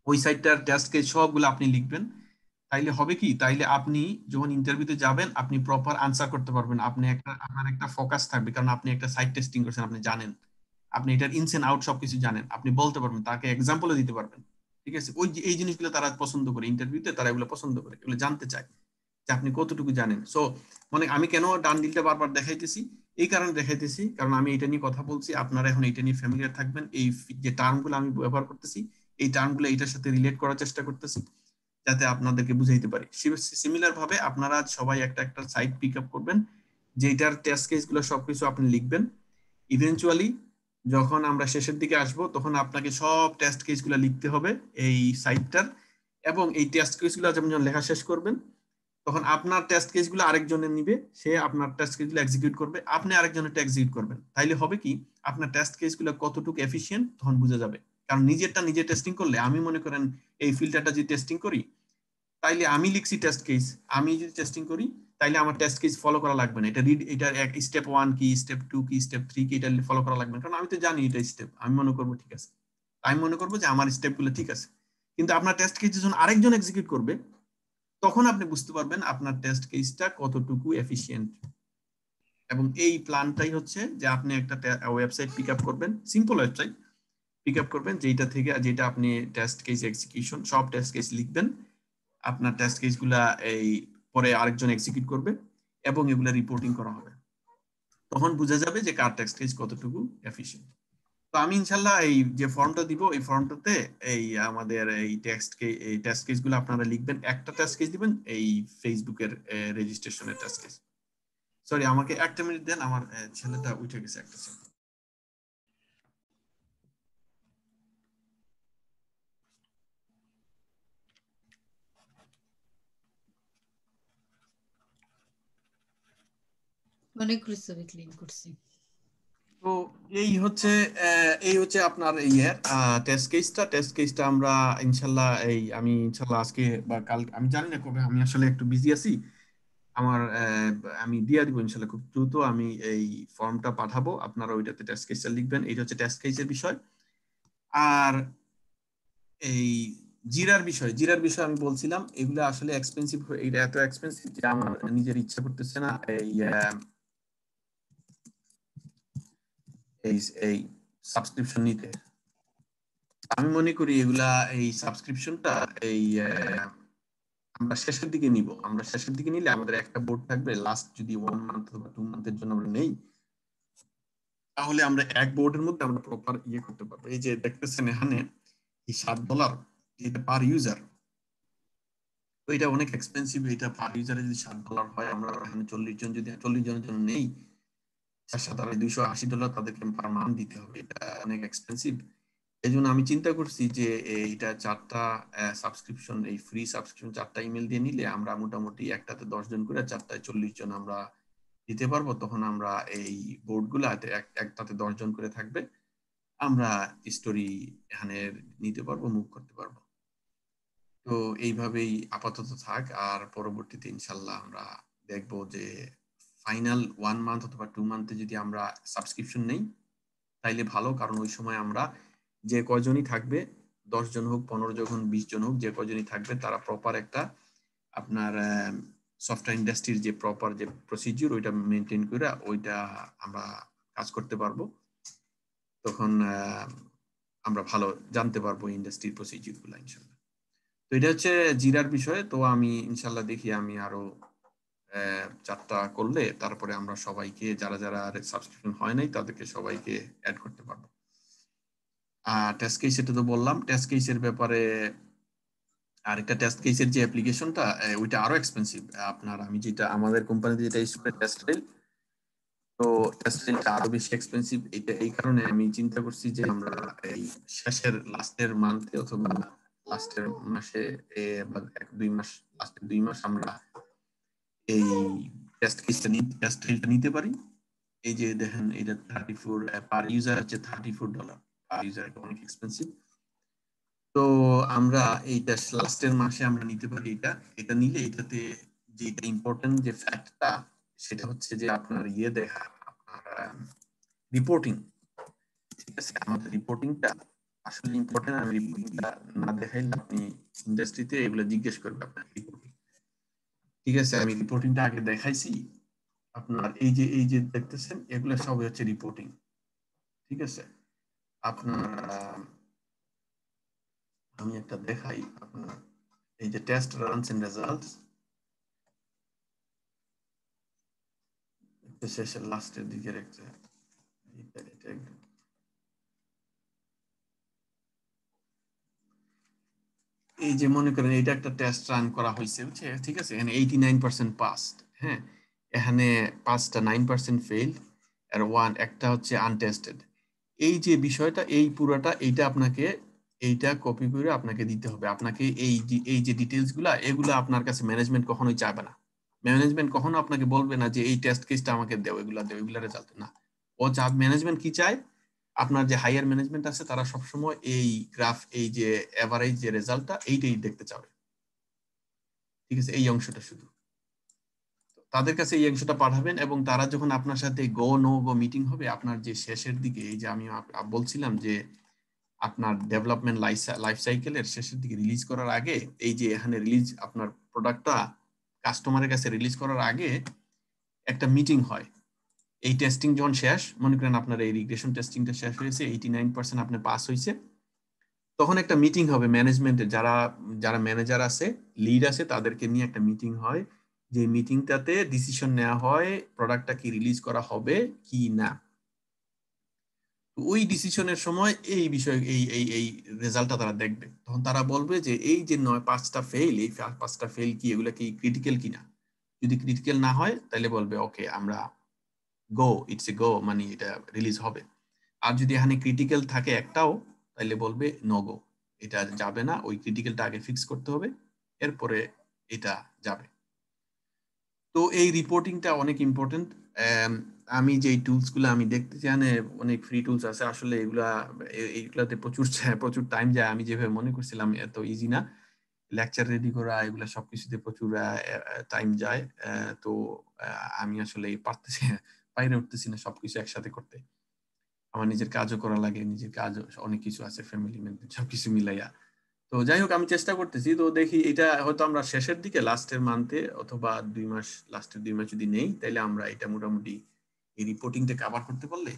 ওই সাইটটার টেস্ট কেস সবগুলো আপনি লিখবেন। তাইলে হবে কি, তাইলে আপনি যখন ইন্টারভিউতে যাবেন আপনি প্রপার আনসার করতে পারবেন। আপনার একটা ফোকাস থাকবে, কারণ আপনি একটা সাইট টেস্টিং করছেন, আপনি জানেন, আপনি এটার ইনস এন্ড আউট সবকিছু জানেন, আপনি বলতে পারবেন, তাকে এক্সাম্পলও দিতে পারবেন, ঠিক আছে। এই জিনিসগুলো তারা পছন্দ করে, ইন্টারভিউতে তারা এগুলো পছন্দ করে, এগুলো জানতে চায় যে আপনি কতটুকু জানেন। সো মানে আমি কেন ডান ডিলটা বারবার দেখাইতেছি, এই কারণে দেখাইতেছি কারণ আমি এটা নিয়ে কথা বলছি, আপনারা এখন এটা নিয়ে ফ্যামিলিয়ার থাকবেন। এই যে টার্মগুলো আমি ব্যবহার করতেছি, এই টার্মগুলো এটার সাথে রিলেট করার চেষ্টা করতেছি, যাতে আপনাদেরকে বুঝাইতে পারি। সিমিলার ভাবে আপনারা সবাই একটা একটা সাইট পিক আপ করবেন, যেটার টেস্ট কেস গুলো সবকিছু আপনি লিখবেন। ইভেনচুয়ালি যখন আমরা শেষের দিকে আসব, তখন আপনাকে সব টেস্ট কেস গুলো লিখতে হবে এই সাইটটার, এবং এই টেস্ট কেস গুলো যখন লেখা শেষ করবেন, তখন আপনার টেস্ট কেস গুলো আরেকজনের নিবে, সে আপনার টেস্ট কেস গুলো এক্সিকিউট করবে, আপনি আরেকজনের এক্সিকিউট করবেন। তাইলে হবে কি, আপনার টেস্ট কেস গুলো কতটুকু এফিশিয়েন্ট তখন বোঝা যাবে। কারণ নিজেরটা নিজে টেস্টিং করলে, আমি মনে করেন এই ফিল্টারটা যদি টেস্টিং করি, তাইলে আমি লিখছি টেস্ট কেস, আমি যদি টেস্টিং করি তাইলে আমার টেস্ট কেস ফলো করা লাগবে না। এটার এক স্টেপ 1 কি, স্টেপ 2 কি, স্টেপ 3 কি, এটা ফলো করা লাগবে না, কারণ আমি তো জানি এটা স্টেপ, আমি মনে করবো ঠিক আছে, আমি মনে করবো যে আমার স্টেপ গুলো ঠিক আছে। কিন্তু আপনার টেস্ট কেস যখন আরেকজন এক্সিকিউট করবে, তখন আপনি বুঝতে পারবেন আপনার টেস্ট কেসটা কতটুকু এফিশিয়েন্ট। এবং এই প্ল্যানটাই হচ্ছে যে আপনি একটা ওয়েবসাইট পিক আপ করবেন, সিম্পল ওয়েবসাইট পিক আপ করবেন, যেটা আপনি টেস্ট কেস এক্সিকিউশন, সব টেস্ট কেস লিখবেন, আপনার টেস্ট কেস গুলা এই পরে আরেকজন এক্সিকিউট করবে, এবং এগুলা রিপোর্টিং করা হবে। তখন বোঝা যাবে যে কার টেস্ট কেস কতটুকু এফিশিয়েন্ট। তো আমি ইনশাল্লাহ এই যে ফর্মটা দিব, এই ফর্মটাতে আমাদের এই টেস্ট কেস গুলো আপনারা লিখবেন। একটা টেস্ট কেস দিবেন এই ফেসবুকের রেজিস্ট্রেশনের টেস্ট কেস। সরি, আমাকে একটা মিনিট দেন, আমার ছেলেটা উঠে গেছে একটা সেকেন্ড। অনেকগুলো ছবি ক্লিক করছি। তো এই হচ্ছে আপনার টেস্ট কেসটা আমরা আমি ইনশাল্লাহ আজকে বা কাল, আমি জানি না কবে, আমি আসলে একটু বিজি আছি। আমি দিয়ে দিব ইনশাল্লাহ খুব দ্রুত। আমি এই ফর্মটা পাঠাবো, আপনারা ওইটাতে টেস্ট কেসটা লিখবেন। এটা হচ্ছে টেস্ট কেসের বিষয়। আর এই জিরার বিষয় আমি বলছিলাম, এগুলো আসলে এক্সপেন্সিভ, এটা এত এক্সপেন্সিভ যে আমার নিজের ইচ্ছা করতেছে না এই সাবস্ক্রিপশন নিতে। আমি মনে করি এগুলা, এই সাবস্ক্রিপশনটা আমরা শেষের দিকে নিব। আমরা শেষের দিকে নিলে আমাদের একটা বোর্ড থাকবে, লাস্ট যদি 1 মান্থ বা 2 মান্থের জন্য আমরা নেই, তাহলে আমরা এক বোর্ডের মধ্যে আমরা প্রপার করতে পারবো। এই যে দেখতেছেন এখানে এই $7 এটা পার ইউজার, তো এটা অনেক এক্সপেন্সিভ। এটা পার ইউজারে যদি $7 হয়, আমরা এখানে 40 জন, যদি 40 জনের জন্য নেই, $280 তাদেরকে পার মান্থ দিতে হবে। এটা অনেক এক্সপেন্সিভ। এই জন্য আমি চিন্তা করছি যে এইটা 4টা সাবস্ক্রিপশন, এই ফ্রি সাবস্ক্রিপশন 4টা ইমেল দিয়ে নিলে আমরা মোটামুটি একটাতে 10 জন করে, 4টায় 40 জন আমরা দিতে পারবো। তখন আমরা এই বোর্ড গুলাতে একটাতে 10 জন করে থাকবে, আমরা স্টোরি এখানে নিতে পারবো, মুভ করতে পারবো। তো এইভাবেই আপাতত থাক। আর পরবর্তীতে ইনশাল্লাহ আমরা দেখবো যে ফাইনাল 1 মান্থ অথবা 2 মান্থে যদি আমরা সাবস্ক্রিপশন নেই তাইলে ভালো। কারণ ওই সময় আমরা যে কয়জনই থাকবে, 10 জন হোক, 15 জন, 20 জন হোক, যে কয়জনই থাকবে তারা প্রপার একটা আপনার সফটওয়্যার ইন্ডাস্ট্রির যে প্রপার যে প্রসিডিউর, ওইটা মেনটেন করে ওইটা আমরা কাজ করতে পারবো। তখন আমরা ভালো জানতে পারবো ইন্ডাস্ট্রির প্রসিডিউর গুলো ইনশাল্লাহ। তো এটা হচ্ছে জিরার বিষয়ে। তো আমি ইনশাল্লাহ দেখি আমি আরো 4টা করলে তারপরে আমরা সবাইকে, যারা যারা সাবস্ক্রিপশন হয় নাই তাদেরকে সবাইকে অ্যাড করতে পারবো। টেস্ট কেস এটা তো বললাম। টেস্ট কেসের ব্যাপারে আরেকটা, টেস্ট কেসের যে অ্যাপ্লিকেশনটা, ওইটা আরো এক্সপেন্সিভ। আপনার আমি যেটা আমাদের কোম্পানিতে যেটা ইউজ করি টেস্ট ফাইল, তো টেস্ট ফাইলটা আরো বেশি এক্সপেন্সিভ। এটা এই কারণে আমি চিন্তা করছি যে আমরা এই লাস্টের মান্থে অথবা লাস্টের মাসে বা 1-2 মাস, লাস্টের 2 মাস আমরা এই টেস্ট ফাইলটা নিতে পারি। এই যে দেখেন, এটা 34 পার ইউজার হচ্ছে $34 পার ইউজার, এটা অনেক এক্সপেন্সিভ। তো আমরা এইটা লাস্টের মাসে আমরা নিতে পারি। এটা নিলে এটাতে যেটা ইম্পর্টেন্ট যে ফ্যাক্টটা, সেটা হচ্ছে যে আপনার দেখা, আপনার রিপোর্টিং। ঠিক আছে, আমাদের রিপোর্টিংটা আসলে ইম্পর্টেন্ট। আর রিপোর্টিংটা না দেখাইলে আপনি ইন্ডাস্ট্রিতে এগুলো জিজ্ঞেস করবে আপনার রিপোর্টিং। ঠিক আছে, আমি রিপোর্টিংটা আগে দেখাইছি। আপনার এই যে দেখতেছেন, এগুলো সবই হচ্ছে রিপোর্টিং। ঠিক আছে, আপনার আমি একটা দেখাই আপনার, এই যে টেস্ট রানস এন্ড রেজাল্টস, শেষের লাস্টের দিকে একটা, এই যে মনে করেন এটা একটা টেস্ট রান করা হয়েছে, ঠিক আছে, এখানে 89% পাসড। হ্যাঁ, এখানে 5টা 9% ফেইল, আর একটা হচ্ছে আনটেস্টেড। এই যে বিষয়টা, এই পুরোটা, এইটা আপনাকে, এইটা কপি করে আপনাকে দিতে হবে। আপনাকে এই যে ডিটেলস গুলা, এগুলা আপনার কাছে ম্যানেজমেন্ট কখনোই চাইবে না। ম্যানেজমেন্ট কখনো আপনাকে বলবে না যে এই টেস্ট কেসটা আমাকে দেও, এগুলা রেজাল্ট না। ও ম্যানেজমেন্ট কি চায়, আপনার যে হায়ার ম্যানেজমেন্ট আছে তারা সবসময় এই গ্রাফ, এই যে এভারেজ যে রেজাল্টটা, এইটাই দেখতে চাবে। ঠিক আছে, এই অংশটা শুধু তাদের কাছে এই অংশটা পাঠাবেন, এবং তারা যখন আপনার সাথে গো নো গো মিটিং হবে আপনার যে শেষের দিকে, এই যে আমি বলছিলাম যে আপনার ডেভেলপমেন্ট লাইফ সাইকেলের শেষের দিকে রিলিজ করার আগে, এই যে এখানে রিলিজ, আপনার প্রোডাক্টটা কাস্টমারের কাছে রিলিজ করার আগে একটা মিটিং হয়। এই টেস্টিং যখন শেষ, মনে করেন আপনার এই রিগ্রেশন টেস্টিংটা শেষ হয়েছে, 89% আপনি পাস হয়েছে, তখন একটা মিটিং হবে ম্যানেজমেন্টে, যারা ম্যানেজার আছে, লিড আছে, তাদেরকে নিয়ে একটা মিটিং হয়। যে মিটিংটাতে ডিসিশন নেওয়া হয় প্রোডাক্টটা কি রিলিজ করা হবে কি না। ওই ডিসিশনের সময় এই বিষয়, এই রেজাল্টটা তারা দেখবে। তখন তারা বলবে যে এই যে 5টা ফেল, এই 5টা ফেল কি, এগুলা কি ক্রিটিক্যাল কিনা। যদি ক্রিটিক্যাল না হয় তাহলে বলবে ওকে, আমরা ইটস এ গো, মানে এটা রিলিজ হবে। আর যদি এখানে ক্রিটিক্যাল থাকে একটাও, তাহলে বলবে নো গো, এটা যাবে না, ওই ক্রিটিক্যালটা আগে ফিক্স করতে হবে, এরপরে এটা যাবে। তো এই রিপোর্টিংটা অনেক ইম্পর্টেন্ট। আমি যে টুলস গুলো আমি দেখতে চাই অনেক ফ্রি টুলস আছে, আসলে এইগুলাতে প্রচুর টাইম যায়। আমি যেভাবে মনে করছিলাম এত ইজি না, লেকচার রেডি করা এগুলা সবকিছুতে প্রচুর টাইম যায়। তো আমি আসলে বাইরে উঠতেছি না সবকিছু একসাথে করতে। আমার নিজের কাজও করা লাগে, নিজের কাজ অনেক কিছু আছে, ফ্যামিলি মেনটেন সবকিছু মিলাইয়া। তো যাই হোক, আমি চেষ্টা করতেছি। তো দেখি, এটা হয়তো আমরা শেষের দিকে লাস্টের মান্থে অথবা 2 মাস, লাস্টের 2 মাস যদি নেই, তাহলে আমরা এটা মোটামুটি এই রিপোর্টিংটা কভার করতে পারলে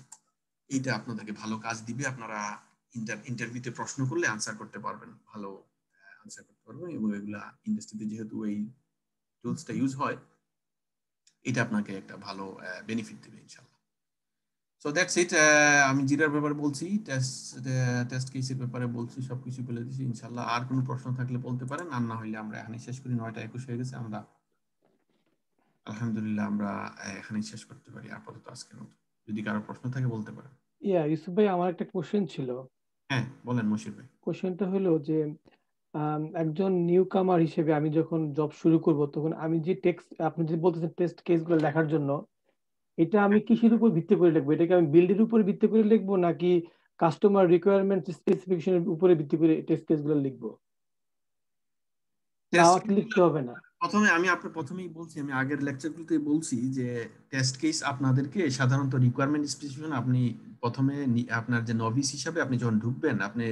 এটা আপনাদেরকে ভালো কাজ দিবে। আপনারা ইন্টারভিউতে প্রশ্ন করলে আনসার করতে পারবেন, ভালো আনসার করতে পারবেন। এবং এগুলা ইন্ডাস্ট্রিতে যেহেতু এই টুলসটা ইউজ হয়, এটা আপনাকে একটা ভালো বেনিফিট দিবে ইনশাআল্লাহ। So that's it. আমি জিরার ব্যাপারে বলছি, টেস্ট কেসের ব্যাপারে বলছি, সবকিছু বলে দিয়েছি ইনশাআল্লাহ। আর কোনো প্রশ্ন থাকলে বলতে পারেন, আর না হইলে আমরা এখানে শেষ করি। 9:21 হয়ে গেছে, আমরা আলহামদুলিল্লাহ আমরা এখানেই শেষ করতে পারি আপাতত আজকের মতো। যদি কারো প্রশ্ন থাকে বলতে পারেন। ইউসুফ ভাই, আমার একটা কোশ্চেন ছিল। হ্যাঁ বলেন মশির ভাই। কোশ্চেনটা হলো যে একজন নিউ কামার হিসেবে আমি যখন জব শুরু করব, তখন আমি যে টেক্সট আপনি যে বলতেছেন টেস্ট কেসগুলো লেখার জন্য, এটা আমি কিসের উপর ভিত্তি করে লিখবো? এটাকে আমি বিল্ডের উপর ভিত্তি করে লিখবো, নাকি কাস্টমার রিকোয়ারমেন্ট স্পেসিফিকেশনের উপরে ভিত্তি করে টেস্ট কেসগুলো লিখবো? আমাকে লিখতে হবে না? প্রথমেই বলছি, আমি আগের লেকচারগুলোতে বলছি যে টেস্ট কেস আপনাদেরকে সাধারণত রিকোয়ারমেন্ট স্পেসিফিকেশন, আপনি প্রথমে আপনার যে নভিস হিসাবে আপনি যখন ঢুকবেন, আপনি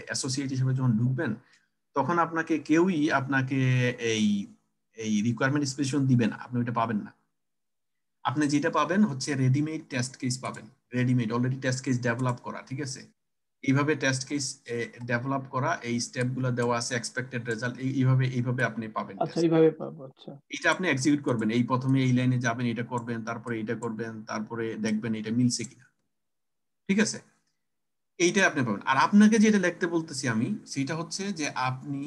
অ্যাসোসিয়েট হিসাবে যখন ঢুকবেন, তখন কেউই আপনাকে এই এই রিকোয়ারমেন্ট স্পেসিফিকেশন দিবে না, আপনি ওইটা পাবেন না। আপনি যেটা পাবেন হচ্ছে রেডিমেড টেস্ট কেস পাবেন, readymade already test case develop করা, ঠিক আছে? এইভাবে টেস্ট কেস ডেভেলপ করা, এই স্টেপগুলো দেওয়া আছে, এক্সপেক্টেড রেজাল্ট, এইভাবে আপনি পাবেন। আচ্ছা, এইভাবে পাবো। আচ্ছা, এটা আপনি এক্সিকিউট করবেন, এই প্রথমে এই লাইনে যাবেন, এটা করবেন, তারপরে এটা করবেন, তারপরে দেখবেন এটা মিলছে কিনা, ঠিক আছে? এইটা আপনি পাবেন। আর আপনাকে যেটা লিখতে বলতেছি আমি, সেটা হচ্ছে যে আপনি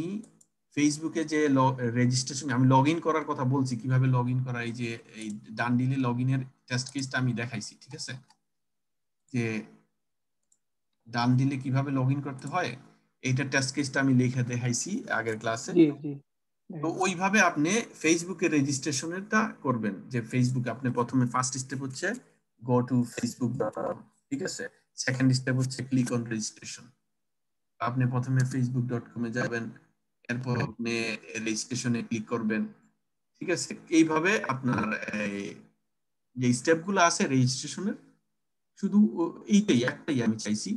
ফেসবুকে যে রেজিস্ট্রেশন, আমি লগ ইন করার কথা বলছি, কিভাবে লগ ইন করা, এই যে এই ডানডিলে লগ ইনের টেস্ট কেসটা আমি দেখাইছি, ঠিক আছে? যে ডানডিলে কিভাবে লগ ইন করতে হয়, এইটা টেস্ট কেসটা আমি লিখে দেখাইছি আগের ক্লাসে। জি জি। তো ওইভাবে আপনি ফেসবুকে রেজিস্ট্রেশনটা করবেন। যে ফেসবুকে আপনি প্রথমে ফার্স্ট স্টেপ হচ্ছে গো টু facebook.com, ঠিক আছে? সেকেন্ড স্টেপ হচ্ছে ক্লিক অন রেজিস্ট্রেশন। আপনি প্রথমে facebook.com এ যাবেন, এরপর আপনি রেজিস্ট্রেশনে ক্লিক করবেন, ঠিক আছে? এইভাবে আপনার যে স্টেপগুলো আছে রেজিস্ট্রেশনের, শুধু এইটাই একটাই আমি চাইছি।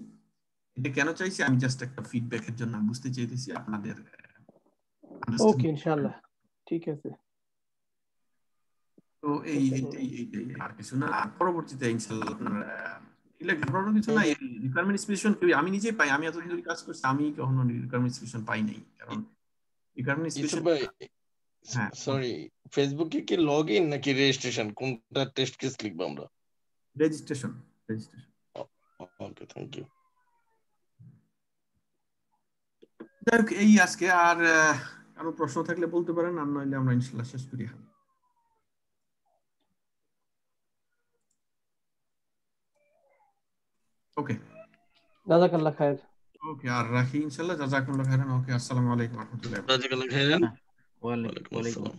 এটা কেন চাইছি, আমি জাস্ট একটা ফিডব্যাকের জন্য বুঝতে চাইতেছি আপনাদের। ওকে, ইনশাআল্লাহ, ঠিক আছে। তো এইটাই আর কিছু না। পরবর্তীতে ইনশাআল্লাহ আপনার কিছু না, রিকোয়ারমেন্ট স্পেসিফিকেশন আমি নিজেই পাই। আমি এতদিন ধরে কাজ করছি, আমি কখনো রিকোয়ারমেন্ট স্পেসিফিকেশন পাই নাই। কারণ রিকোয়ারমেন্ট ইউসুফ স্পেসিফিকেশন, ভাই, হ্যাঁ সরি, ফেসবুকে কি লগ ইন নাকি রেজিস্ট্রেশন, কোনটা টেস্ট কেস লিখবো আমরা? রেজিস্ট্রেশন। Okay, thank you. যাই হোক, এই আজকে। আর কারো প্রশ্ন থাকলে বলতে পারেন, আর নইলে আমরা ইনশাআল্লাহ শেষ করি। ওকে, জাযাকাল্লাহ খায়ের। ওকে, আর রাখি ইনশাআল্লাহ। জাযাকুমুল্লাহ খাইরান। ওকে, আসসালামু আলাইকুম ওয়া রাহমাতুল্লাহি ওয়া বারাকাতুহু। জাযাকাল্লাহ খাইরান। ওয়ালাইকুম আসসালাম।